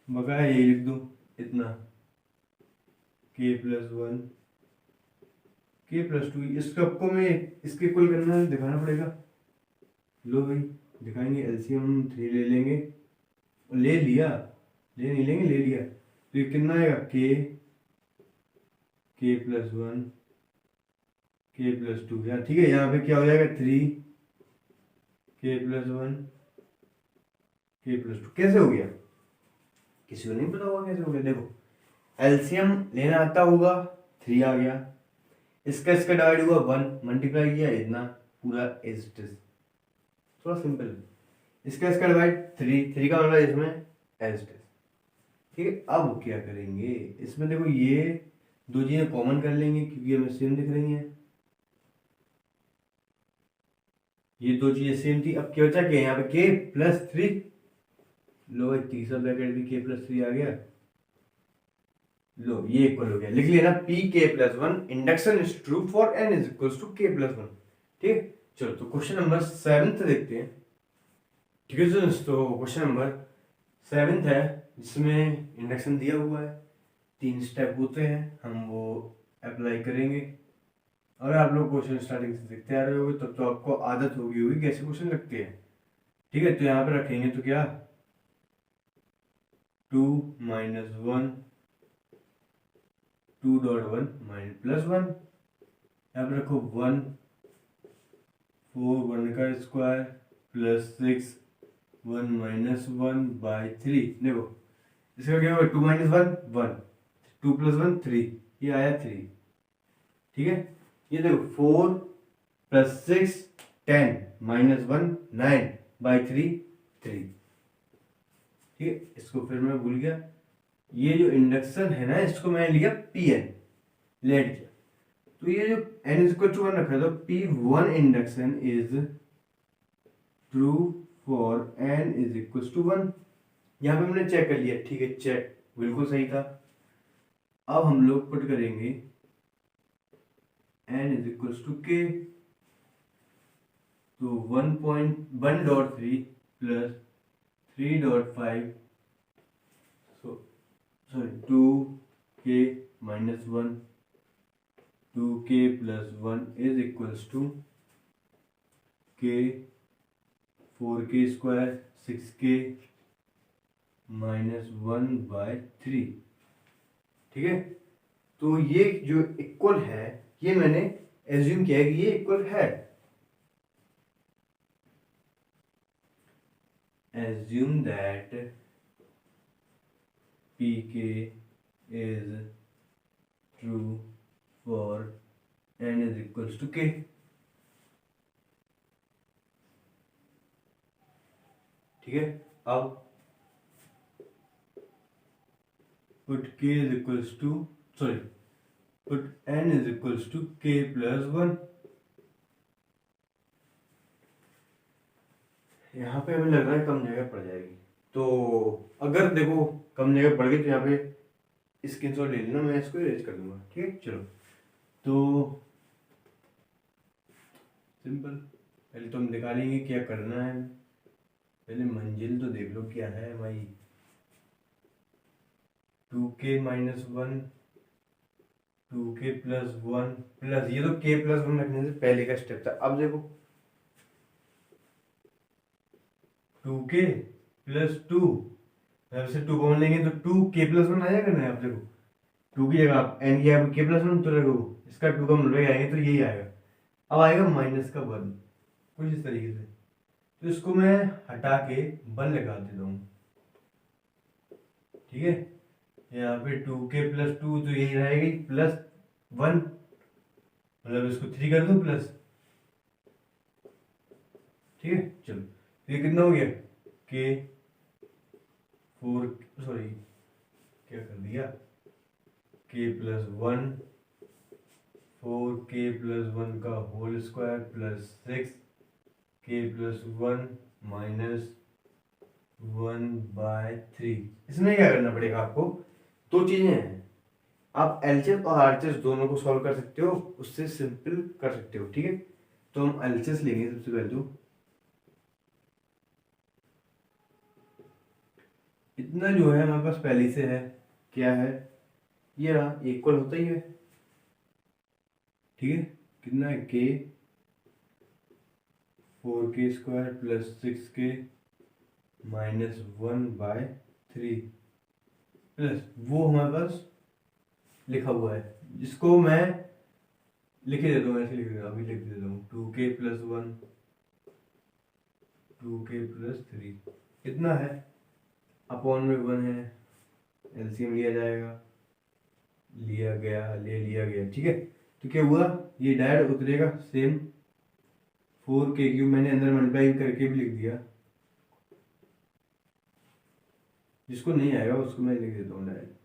बकाया ये लिख दो, इतना k+1 k+2। इसका आपको मैं इसके इक्वल करना है, दिखाना पड़ेगा। लो भाई दिखाएंगे, एलसीएम 3 ले लेंगे, ले लिया, ले नहीं लेंगे, ले लिया, तो ये कितना आएगा, k+1 k+2 यार। ठीक है, यहाँ पे क्या हो जाएगा, 3 k+1 k+2। कैसे हो गया, किसी को नहीं पता होगा कैसे हो गया। देखो एलसीएम लेना आता होगा 3 आ गया। इसका डिवाइड हुआ 1, मल्टीप्लाई किया इतना पूरा एज इट इज, थोड़ा सिंपल है। इसका डिवाइड 3 का मतलब इसमें एज इट इज। ठीक है, अब क्या करेंगे इसमें, देखो ये दो चीजें कॉमन कर लेंगे क्योंकि हमें सेम दिख रही हैं, ये दो चीजें सेम थी। अब क्या बचा, के यहाँ पे k+3, लो भाई तीसरा ब्रैकेट भी k+3 आ गया, लो ये इक्वल हो गया। लिख लिया ना, pk+1 induction is true for n is equal to k+1। ठीक है, चलो तो क्वेश्चन नंबर 7 देखते हैं। ठीक है दोस्तों, क्वेश्चन नंबर 7 है जिसमें इंडक्शन दिया हुआ है, 3 स्टेप होते हैं, हम वो अप्लाई करेंगे। और आप लोग क्वेश्चन स्टार्टिंग से देखते आ रहे होगे तब तो आपको आदत होगी कैसे क्वेश्चन लगते हैं। ठीक है, तो यहाँ पे रखेंगे तो क्या 2 - 1 2.1 +1, यहाँ पे रखो 1 4 1 का स्क्वायर +6 1 - 1/3। देखो इसका क्या होगा, 2 - 1 1, 2 + 1 3, ये आया 3। ठीक है, ये देखो 4 + 6 10 - 1 9/3 3। ठीक है, इसको फिर मैं भूल गया, ये जो इंडक्शन है ना इसको मैंने लिया Pn, लेट किया, तो ये जो n = 1 रखा है तो P1 induction is true for n = 1। यहाँ पे हमने चेक कर लिया, ठीक है चेक बिल्कुल सही था। अब हम लोग पुट करेंगे n = k, तो 1.1.3 + 3.5 sorry 2k - 1 2k + 1 is equals to k 4k square 6k - 1/3। ठीक है, तो ये जो इक्वल है ये मैंने एज्यूम किया है कि ये इक्वल है, assume that pk is true for n = k। ठीक है, अब put k put n = k + 1। यहाँ पे हमें लग रहा है कम जगह पड़ जाएगी, तो अगर देखो कम जगह पड़ गई तो यहाँ पे स्क्रीनशॉट ले लेना, मैं इसको इरेज कर दूंगा। ठीक है, चलो तो सिंपल, पहले तो हम निकालेंगे क्या करना है, पहले मंजिल तो देख लो क्या है भाई, 2k - 1 2k + 1 प्लस ये तो k + 1 रखने से पहले का स्टेप था। अब देखो 2k + 2, से 2 कॉमन लेंगे तो 2k + 1 आ जाएगा ना। आप देखो 2 की जगह आप n की जगह k + 1 तो रखो, इसका 2 का मतलब आएंगे तो यही आएगा। अब आएगा -1 कुछ इस तरीके से, तो इसको मैं हटा के 1 लगा देता हूँ। ठीक है, यहाँ पे 2k + 2 तो यही रहेगी +1, मतलब इसको 3 कर दो प्लस। ठीक है, चलो ये कितना हो गया, k 4 सॉरी क्या कर दिया, k + 1 4k + 1 का होल स्क्वायर +6k + 1 - 1/3। इसमें क्या करना पड़ेगा आपको, दो चीजें हैं, आप एलसीएस और आरसीएस दोनों को सॉल्व कर सकते हो, उससे सिंपल कर सकते हो। ठीक है, तो हम एलसीएस लेंगे सबसे पहले, तो इतना जो है हमारे पास पहले से है, क्या है ये रहा, इक्वल होता ही है। ठीक है, कितना है, k 4k square +6k - 1/3 plus वो हमारे पास लिखा हुआ है, जिसको मैं लिख ही देता हूँ, ऐसे लिख देता हूँ, अभी लिख देता हूँ 2k + 1 2k + 3 कितना है, अपॉन में 1 है, एलसीएम लिया जाएगा, ले लिया गया, ठीक है। तो क्या हुआ, ये डायरेक्ट उतरेगा सेम 4k³ मैंने अंदर मल्टीप्लाई करके भी लिख दिया, जिसको नहीं आएगा उसको मैं लिख देता हूँ डायरेक्ट,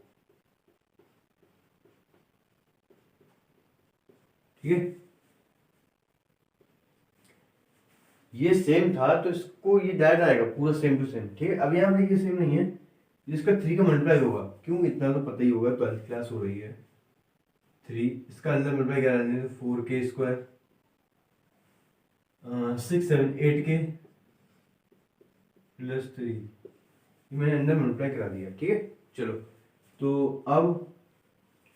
ठीक है। ये सेम था तो इसको ये डायरेक्ट आएगा पूरा सेम टू सेम, ठीक है। अब यहाँ पे ये सेम नहीं है, जिसका 3 का मल्टीप्लाई होगा, क्यों इतना तो पता ही होगा, 12th क्लास हो रही है। 3 इसका अंदर मल्टीप्लाई करा देंगे तो 4k², 6 7 8k + 3, ये मैंने अंदर मल्टीप्लाई करा दिया, ठीक है। चलो तो अब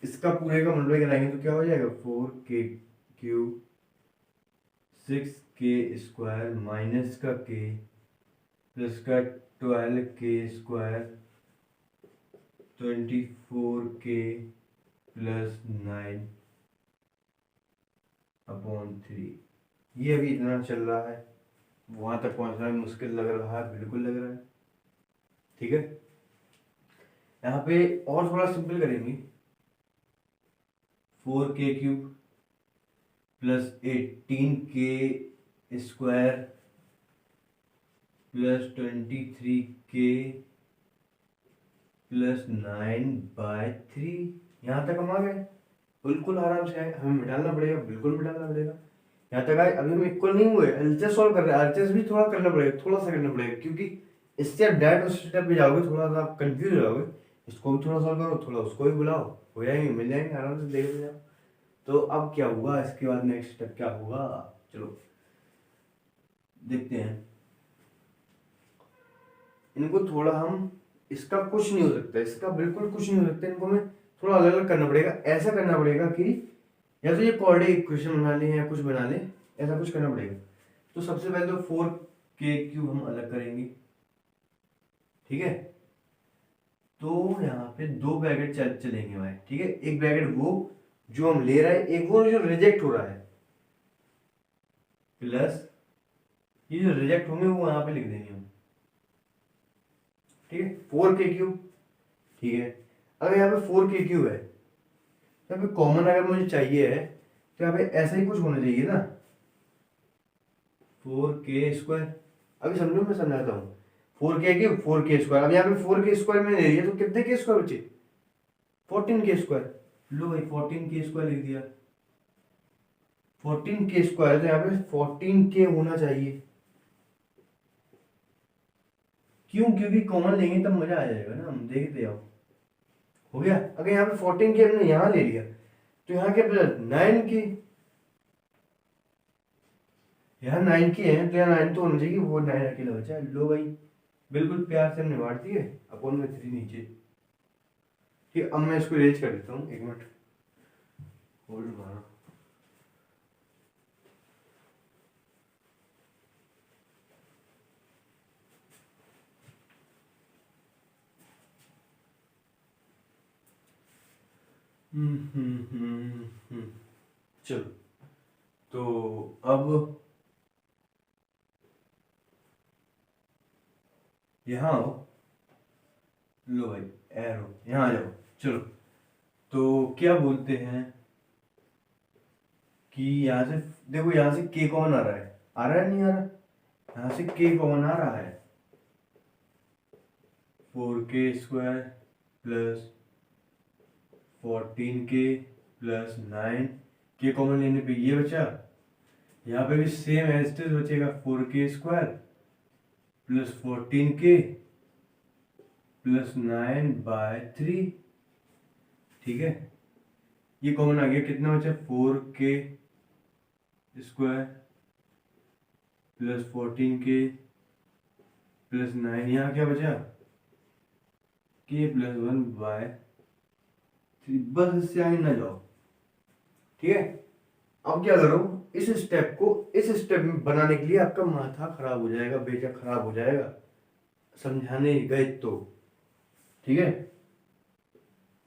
इसका पूरे का मल्टीप्लाई कराएंगे तो क्या हो जाएगा, 4k³ 6k² माइनस का k प्लस का 12k² 24k + 9/3। ये अभी इतना चल रहा है, वहां तक पहुंचना भी मुश्किल लग रहा है, बिल्कुल लग रहा है, ठीक है। यहाँ पे और थोड़ा सिंपल करेंगे, 4k³ + 18k² + 23k + 9/3। यहाँ तक हम आ गए, बिल्कुल आराम से आए, हमें मिटाना पड़ेगा, बिल्कुल मिटाना पड़ेगा। यहाँ तक आए, अभी हम इक्वल नहीं हुए, एलसीएस सॉल्व कर रहे हैं, आरसीएस भी थोड़ा करना पड़ेगा, थोड़ा सा करना पड़ेगा, क्योंकि इससे आप डायरेक्ट उस स्टेप पे जाओगे, थोड़ा सा आप कंफ्यूज हो जाओगे। इसको भी थोड़ा सॉल्व करो, थोड़ा उसको भी बुलाओ, हो जाएंगे, मिल जाएंगे आराम से, देख जाओ। तो अब क्या हुआ, इसके बाद नेक्स्ट स्टेप क्या होगा, चलो देखते हैं। इनको थोड़ा हम, इसका कुछ नहीं हो सकता, इसका बिल्कुल कुछ नहीं हो सकता, इनको हमें थोड़ा अलग अलग करना पड़ेगा। ऐसा करना पड़ेगा कि या तो ये कोऑर्डिनेट इक्वेशन बना लें या कुछ बना लें, ऐसा कुछ करना पड़ेगा। तो सबसे पहले तो 4k³ हम अलग करेंगे, ठीक है। तो यहाँ पे 2 ब्रैकेट चलेंगे भाई, ठीक है। एक ब्रैकेट वो जो हम ले रहे हैं, एक वो जो रिजेक्ट हो रहा है, प्लस ये जो रिजेक्ट होंगे वो यहाँ पे लिख देंगे हम, ठीक है। 4k³, ठीक है। अगर यहाँ पे 4k³ है, तो यहाँ पे कॉमन अगर मुझे चाहिए है तो यहाँ पे ऐसा ही कुछ होना चाहिए ना, 4k²। अभी समझो, मैं समझाता हूँ। 4k³ 4k², अब यहाँ पे 4k² मैंने ले लिया तो कितने k² बचे, 14k²। लो भाई 14k² लिख दिया, 14k² तो यहाँ पे 14k होना चाहिए, क्यों, क्योंकि कॉमन लेंगे तब मजा आ जाएगा ना, हम देखते आओ। हो गया। अगर यहाँ पे 14k हमने यहाँ ले लिया तो यहाँ के प्लस 9k, यहाँ 9k है तो यहाँ 9 तो होना चाहिए, वो 9 अकेला बचा। लो भाई बिल्कुल प्यार से हमने बांट दिए, अपॉन में 3 नीचे, ठीक। अब मैं इसको इरेज कर देता हूँ, 1 मिनट होल्ड मारो। चलो तो अब यहाँ आओ, लो भाई एरो यहाँ आ जाओ। चलो तो क्या बोलते हैं कि यहाँ से देखो, यहाँ से k कॉमन आ रहा है नहीं आ रहा, यहाँ से k कॉमन आ रहा है, 4k² + 14k + 9k कॉमन लेने पे ये बचा। यहाँ पे भी सेम एज इट इज बचेगा, 4k² + 14k + 9/3, ठीक है। ये कॉमन आ गया, कितना बचा, 4k² + 14k + 9, यहाँ क्या बचा, k + 1/3, बस इससे आगे ना जाओ, ठीक है। अब क्या करो, इस स्टेप को इस स्टेप में बनाने के लिए आपका माथा खराब हो जाएगा, बेटा खराब हो जाएगा, समझाने गए तो, ठीक है।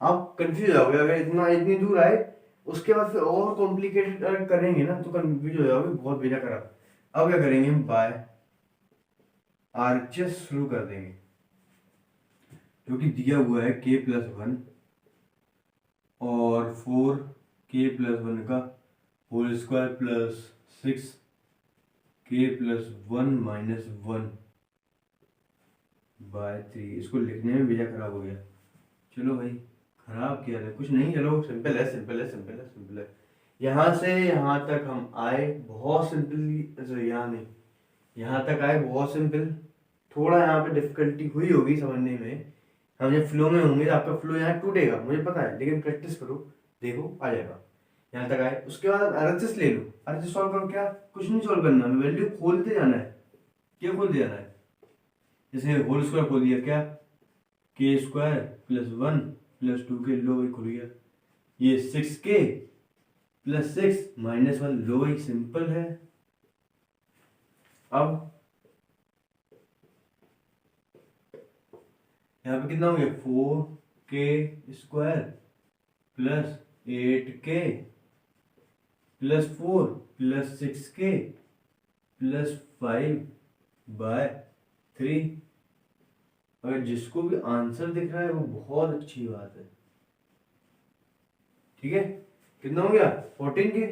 आप कंफ्यूज हो गए, अगर इतनी दूर आए उसके बाद फिर और कॉम्प्लिकेटेड करेंगे ना तो कंफ्यूज हो जाओगे, बहुत बेटा खराब। अब क्या करेंगे, हम बाय आरएचएस शुरू कर देंगे, जो कि दिया हुआ है k + 1 और 4k+1 का होल स्क्वायर प्लस 6k+1 - 1/3। इसको लिखने में भैया खराब हो गया। चलो भाई, खराब किया है कुछ नहीं, चलो सिंपल है, सिंपल है, सिंपल है, सिंपल है। यहाँ से यहाँ तक हम आए बहुत सिंपली, अच्छा यहाँ नहीं, यहाँ तक आए बहुत सिंपल। थोड़ा यहाँ पे डिफिकल्टी हुई होगी समझने में, हम जब फ्लो में होंगे तो आपका फ्लो यहाँ टूटेगा मुझे पता है, लेकिन प्रैक्टिस करो, देखो आ जाएगा। यहाँ तक आए, उसके बाद आरएचएस ले लो, आरएचएस सॉल्व करो। क्या कुछ नहीं सॉल्व करना, वैल्यू खोलते जाना है। क्या खोलते जाना है? जैसे होल स्क्वायर खोल दिया, क्या k² + 1 + 2 के, लो भाई खुल गया। ये 6k+6 - 1, लो भाई सिंपल है। अब यहाँ पे कितना हो गया? 4k² + 8k + 4 + 6k + 5/3। अगर जिसको भी आंसर दिख रहा है वो बहुत अच्छी बात है। ठीक है, कितना हो गया? 14k।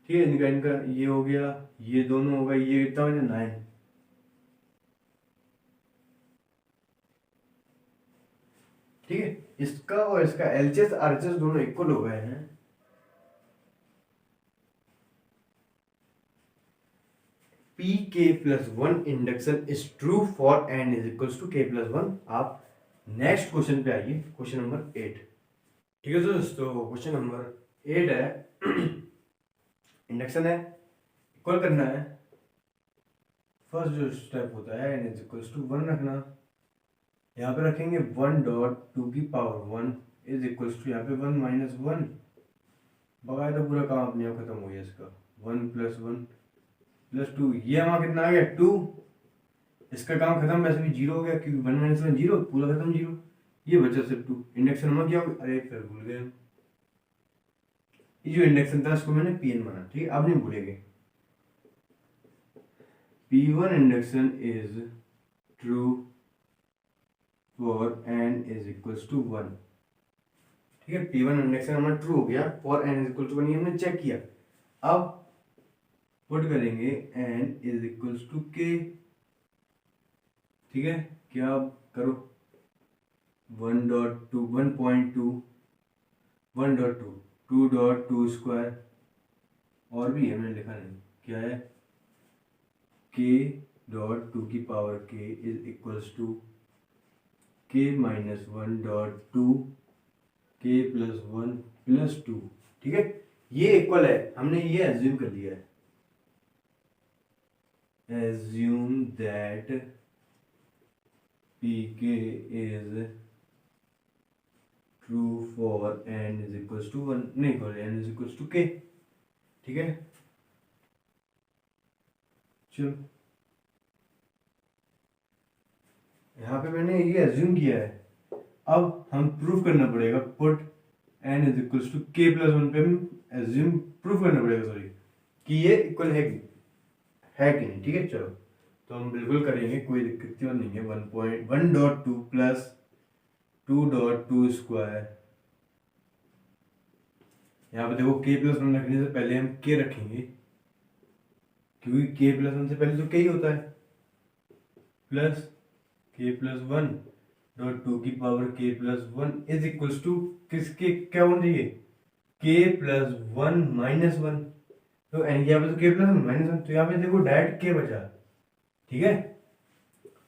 ठीक है, इनका ये हो गया, ये दोनों होगा, ये कितना हो गया? 9। ठीक है, इसका और इसका एलएचएस आरएचएस दोनों इक्वल हो गए हैं। pk+1 induction is true for n = k+1। आप नेक्स्ट क्वेश्चन पे आइए, क्वेश्चन नंबर 8। ठीक है दोस्तों, क्वेश्चन नंबर 8 है। इंडक्शन है, इक्वल करना है। फर्स्ट जो स्टेप होता है n = 1 रखना। यहाँ पे रखेंगे 1.2⁴ यहाँ पे 1 - 1 बगाए तो पूरा काम अपने आप खत्म हो गया इसका। 1 + 1 + 2, ये हमारा कितना आ गया? 2। इसका काम खत्म, वैसे भी 0 हो गया क्योंकि 1 - 1 0, पूरा खत्म 0। ये बचा सिर्फ 2। इंडक्शन में क्या होगा? अरे फिर भूल गए, ये जो इंडक्शन था इसको मैंने पीएन माना। ठीक है, अब नहीं भूलेंगे। P1 induction is true for n = 1। ठीक है, P1 इंडक्शन हमारा ट्रू हो गया फॉर n = 1, ये हमने चेक किया। अब पुट करेंगे n = k। ठीक है, क्या करो? 1.2 1.2 1.2 2.2² और भी हमने लिखा नहीं, क्या है? k.2 की पावर k = k - 1.2 k + 1 + 2। ठीक है, ये इक्वल है, हमने ये एज्यूम कर लिया है। assume that pk is true for n = 1, नहीं for n = k। ठीक है, चलो यहाँ पे मैंने ये एज्यूम किया है। अब हम प्रूफ करना पड़ेगा, पुट n = k+1 पे हम एज्यूम प्रूफ करना पड़ेगा, सॉरी, कि ये इक्वल है कि नहीं। ठीक है, चलो तो हम बिल्कुल करेंगे, कोई दिक्कत की बात नहीं है। 1.1.2 + 2.2²। यहाँ पे देखो k+1 रखने से पहले हम k रखेंगे, क्योंकि k+1 से पहले तो k ही होता है, प्लस k+1.2 की पावर k+1 = किसके क्या होना चाहिए? k+1 - 1। तो n यहाँ पे तो k+1 - 1, तो यहाँ पे देखो डायरेक्ट k बचा। ठीक है,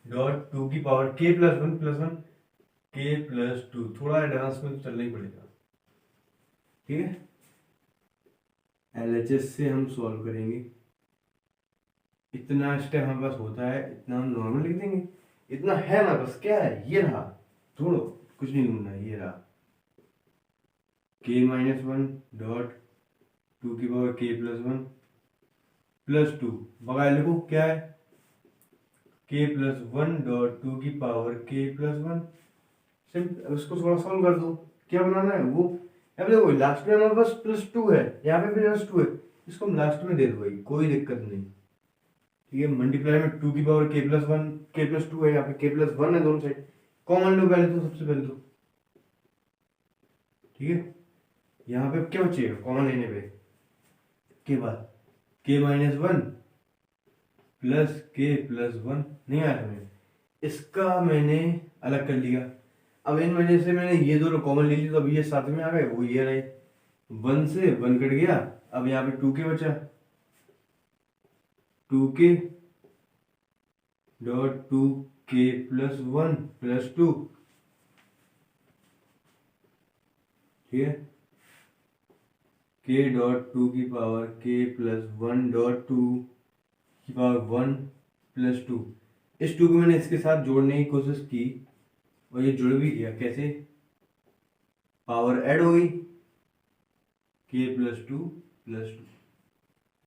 .2 की पावर k+1 + 1 k+2, थोड़ा एडवांस में तो चलना ही पड़ेगा। ठीक है, एलएचएस से हम सॉल्व करेंगे। इतना स्टेप हमारे पास होता है, इतना हम नॉर्मल लिख देंगे। इतना है हमारे पास, क्या है? ये रहा, छोड़ो कुछ नहीं ढूंढना है, ये रहा k - 1.2 की पावर k+1 + 2 बगाए लिखो, क्या है? k+1.2 की पावर k+1। सिंपल, उसको थोड़ा सॉल्व कर दो। क्या बनाना है वो? यहाँ पे देखो लास्ट में हमारे पास +2 है, यहाँ पे भी +2 है, इसको हम लास्ट में दे दो भाई, कोई दिक्कत नहीं। ठीक है, मल्टीप्लाई में 2 की पावर k+1 k+2 है, यहाँ पे k+1 है दोनों साइड, कॉमन लो पहले तो, सबसे पहले तो, ठीक है। यहाँ पे क्या बचेगा कॉमन लेने पे, के बाद के माइनस वन प्लस के प्लस वन, नहीं आया समझ, इसका मैंने अलग कर लिया। अब इन वजह से मैंने ये दोनों कॉमन ले ली, तो अब ये साथ में आ गए, वो ये रहे, वन से वन कट गया। अब यहाँ पे टू के बचा, टू के डॉट टू के प्लस वन प्लस टू, ठीक है, के डॉट टू की पावर के प्लस वन डॉट टू की पावर वन प्लस टू। इस टू को मैंने इसके साथ जोड़ने की कोशिश की और ये जुड़ भी गया। कैसे, पावर ऐड हो गई, K plus two plus two,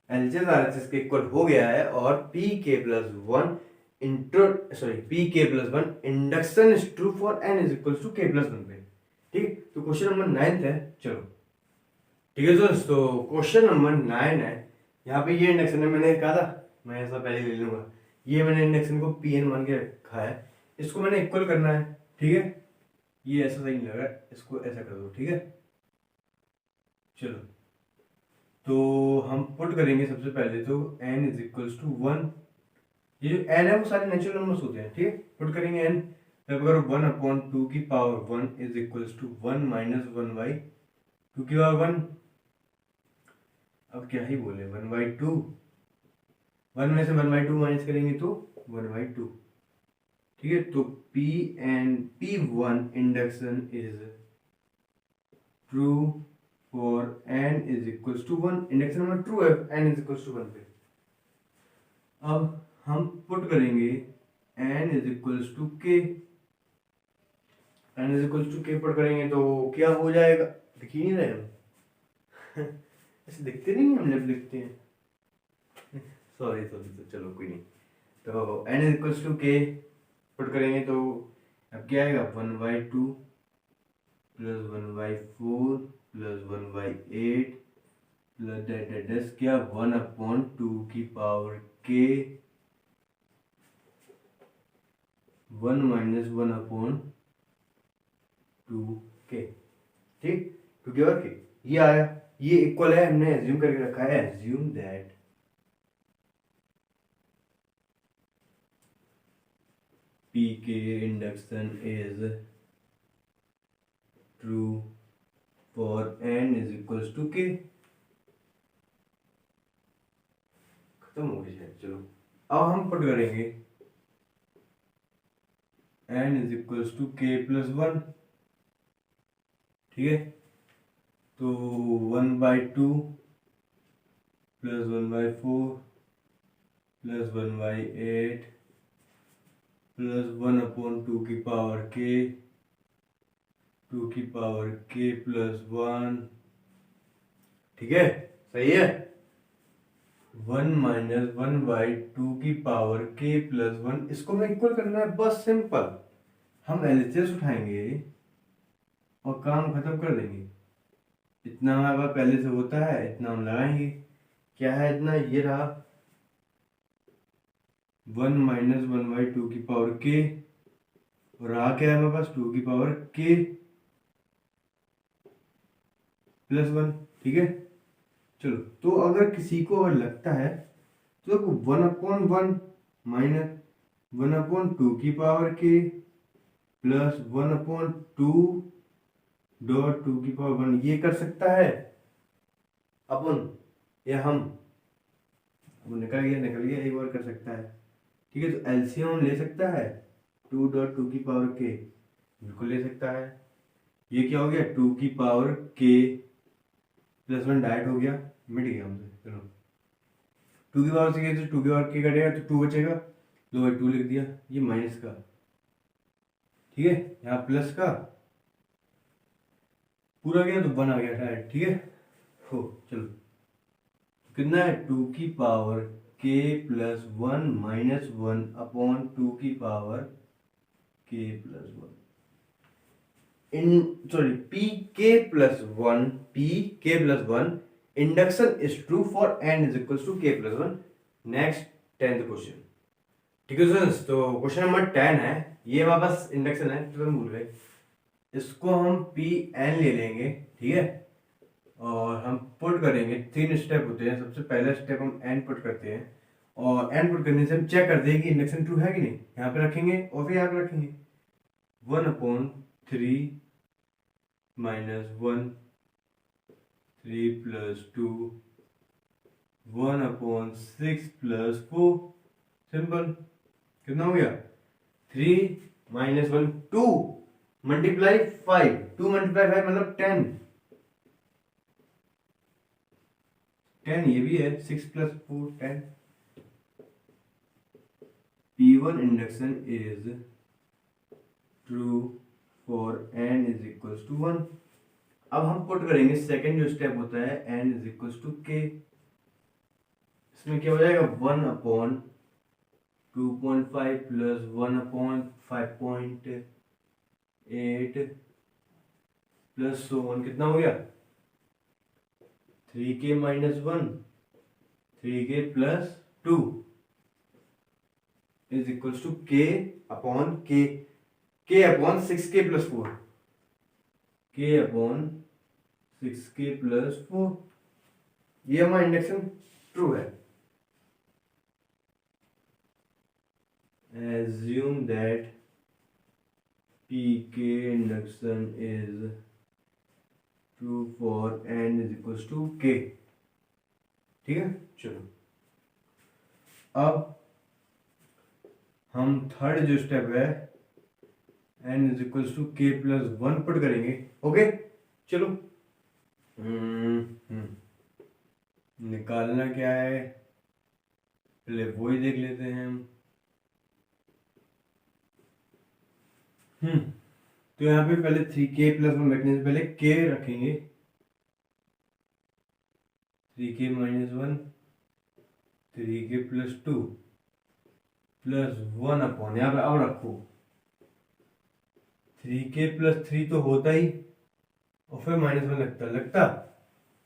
LCM RHS के इक्वल हो गया है। और पी के प्लस वन पी के plus one induction is true for N is equal to के प्लस वन पे, ठीक। तो क्वेश्चन नंबर 9 है, चलो ठीक है दोस्तों, क्वेश्चन नंबर 9 है। यहाँ पे ये इंडक्शन है, मैंने कहा था मैं ऐसा पहले ले लूंगा, ये मैंने इंडक्शन को पी एन मान के रखा है, इसको मैंने इक्वल करना है, ठीक है। ये ऐसा सही नहीं लग रहा, इसको ऐसा कर दो, ठीक है। चलो तो हम पुट करेंगे सबसे पहले तो n is equals to one, ये जो n है वो सारे नेचुरल नंबर्स होते हैं, ठीक है। पुट करेंगे n, तब करो वन अपॉन टू की power one is equals to one minus one by two की पावर वन। अब क्या ही बोले, वन बाई टू, वन में से वन बाई टू माइनस करेंगे तो वन बाई टू, ठीक है। तो P one induction is true for n is equals to one, induction number true है n is equals to one पे। अब हम पुट करेंगे n is equals to K, n is equals to के put करेंगे तो क्या हो जाएगा, दिख ही नहीं रहे हम ऐसे दिखते नहीं, हम जब लिखते हैं सॉरी तो चलो कोई नहीं। तो n इज इक्वल्स टू के पुट करेंगे तो अब क्या आएगा, one by two plus one by four plus one by eight plus डेट क्या वन अपॉन टू की power k one minus one upon two k, ठीक। टू के और के ये आया, ये इक्वल है, हमने एज्यूम करके रखा है, assume that P k induction is true for n is equals to k. खत्म हो गया, चलो अब हम पुट करेंगे n इज इक्वल्स टू के प्लस वन, ठीक है। तो one by two plus one by four plus one by eight plus one upon two की पावर के टू की पावर के प्लस वन, ठीक है, सही है। One minus one by two की पावर के प्लस वन, इसको मैं इक्वल करना है, बस सिंपल। हम एलसीएस उठाएंगे और काम खत्म कर देंगे। इतना हमारे पास पहले से होता है, इतना हम लगाएंगे, क्या है इतना, ये रहा one minus one by two की पावर के, और रहा क्या है हमारे पास, टू की पावर के प्लस वन, ठीक है। चलो तो अगर किसी को अगर लगता है तो one upon one minus one upon two की पावर के plus one upon to dot to की पावर वन, ये कर सकता है अपन या हम, अब निकल गया, एक बार कर सकता है, ठीक है। तो एलसीएम ले सकता है, टू डॉट टू की पावर के, बिल्कुल ले सकता है। ये क्या हो गया, टू की पावर के प्लस वन डायरेक्ट हो गया, मिट गया हमसे। चलो टू की पावर से टू की पावर के कटेगा तो टू बचेगा, दो बाई टू लिख दिया, ये माइनस का, ठीक है, यहाँ प्लस का पूरा गया तो वन आ गया डायरेक्ट, ठीक है। हो चलो कितना है, टू की पावर के plus one minus one upon two की पावर के प्लस वन, पी के plus one induction is true for n is equal to के plus one. Next 10th question, ठीक है स्टूडेंट्स। तो क्वेश्चन नंबर 10 है, ये हमारे पास इंडक्शन है तो हम भूल गए, इसको हम पी एन ले लेंगे, ठीक है, और हम पुट करेंगे। 3 स्टेप होते हैं, सबसे पहला स्टेप हम एन पुट करते हैं, और एन पुट करने से हम चेक करते हैं कि इंडक्शन ट्रू है कि नहीं। यहाँ पे रखेंगे और फिर यहाँ पे रखेंगे 1/3 -1 3 + 2 1/6 + 4, सिंपल। कितना हो गया? 3 - 1 2 मल्टीप्लाई 5, 2 मल्टीप्लाई 5 मतलब 10, 10 ये भी है, 6 + 4 10। P1 induction is true for n = 1। अब हम पुट करेंगे सेकेंड जो स्टेप होता है n = k। इसमें क्या हो जाएगा? 1/2.5 + 1/5.8 + so on, कितना हो गया? 3k - 1 3k + 2 = k/k, k/6k + 4, k/6k + 4। ये हमारा इंडक्शन ट्रू है। Assume that pk induction is true for n = k, ठीक है। चलो अब हम थर्ड जो स्टेप है n = k + 1 पुट करेंगे। ओके चलो, निकालना क्या है पहले वो ही देख लेते हैं हम। तो यहाँ पे पहले 3k + 1 रखने से पहले k रखेंगे, 3k - 1 3k + 2 + 1/, यहाँ पे अब रखो 3k + 3 तो होता ही, और फिर -1 लगता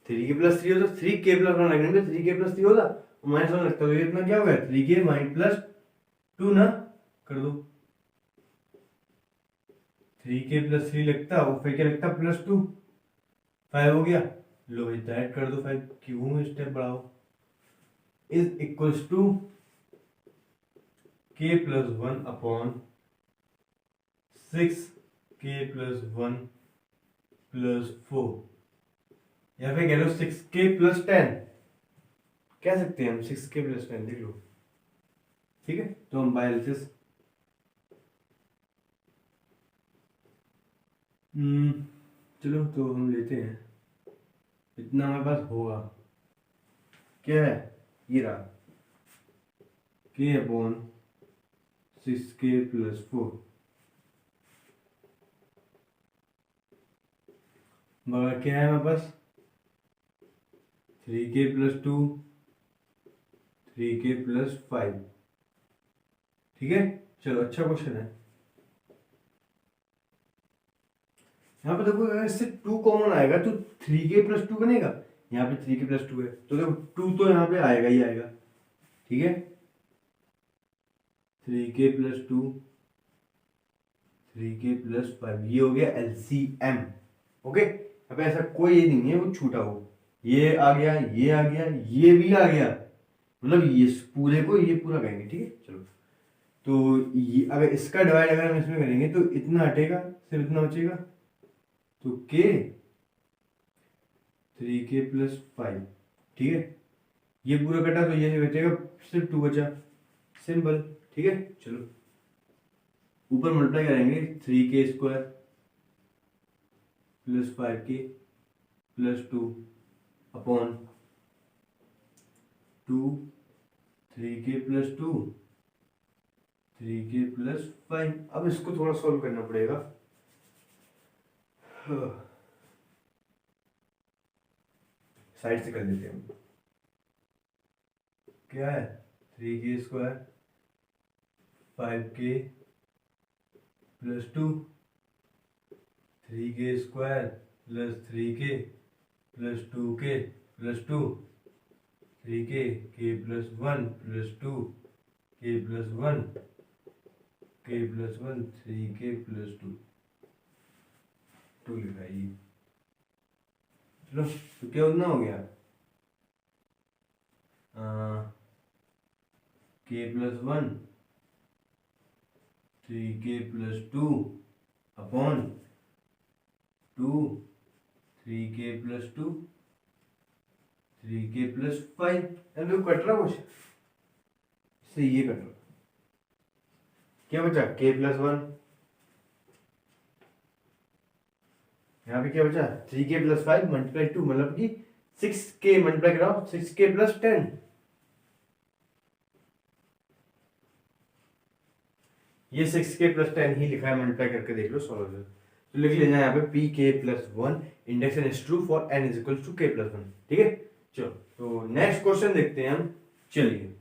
3k + 3 होता, 3k + 1 लगने में 3k + 3 होता और -1 लगता, तो ये इतना क्या हो गया? 3k - 2 ना, कर दो 3k + 3 लगता और फिर क्या लगता? +2, 5 हो गया। लो भाई दैट कर दो 5, क्यों स्टेप बढ़ाओ। = k + 1/6k + 1 + 4, या फिर कह लो 6k + 10, कह सकते हैं हम 6k + 10 लिख लो, ठीक है। तो हम बाय एलसिस चलो तो हम लेते हैं, इतना हमारे पास होगा, क्या है? ये रहा k/6k + 4, मगर क्या है हमारे पास? 3k + 2 3k + 5, ठीक है। चलो अच्छा क्वेश्चन है। यहाँ पे देखो अगर इससे 2 कॉमन आएगा तो 3k + 2 बनेगा, यहाँ पे 3k + 2 है तो देखो 2 तो यहाँ पे आएगा ही आएगा, ठीक है। 3k + 2 3k + 5, ये हो गया LCM। ओके, अब ऐसा कोई ये नहीं है वो छूटा हो, ये आ गया, ये आ गया, ये भी आ गया, मतलब ये पूरे को ये पूरा कहेंगे, ठीक है। चलो तो ये अगर इसका डिवाइड अगर हम इसमें करेंगे तो इतना हटेगा, सिर्फ इतना बचेगा, तो k 3k + 5, ठीक है। ये पूरा कटा तो ये बचेगा, सिर्फ 2 बचा, सिंपल, ठीक है। चलो ऊपर मल्टीप्लाई करेंगे 3k² + 5k + 2/2 3k + 2 3k + 5। अब इसको थोड़ा सॉल्व करना पड़ेगा, साइड से कर देते हैं हम। क्या है? 3k² 5k + 2 3k² + 3k + 2k + 2 3k k + 1 + 2 k + 1 के plus one 3k plus two लिखा है ये। चलो तो क्या उतना हो गया, के plus one 3k plus two upon 3k plus 3k plus 5। Cut रहा कुछ इससे, ये कट रहा। क्या बचा, k प्लस वन, यहाँ पे क्या बचा 3k प्लस 5 मल्टीप्लाई 2, मतलब कि 6k मल्टीप्लाई कराओ 6k प्लस 10। ये 6k प्लस 10 ही लिखा है, मल्टीप्लाई करके देख लो सॉल्व। तो लिख लेना यहाँ पे पी के plus one induction is true for n is equal to k plus one. ठीक है, चलो तो नेक्स्ट क्वेश्चन देखते हैं हम। चलिए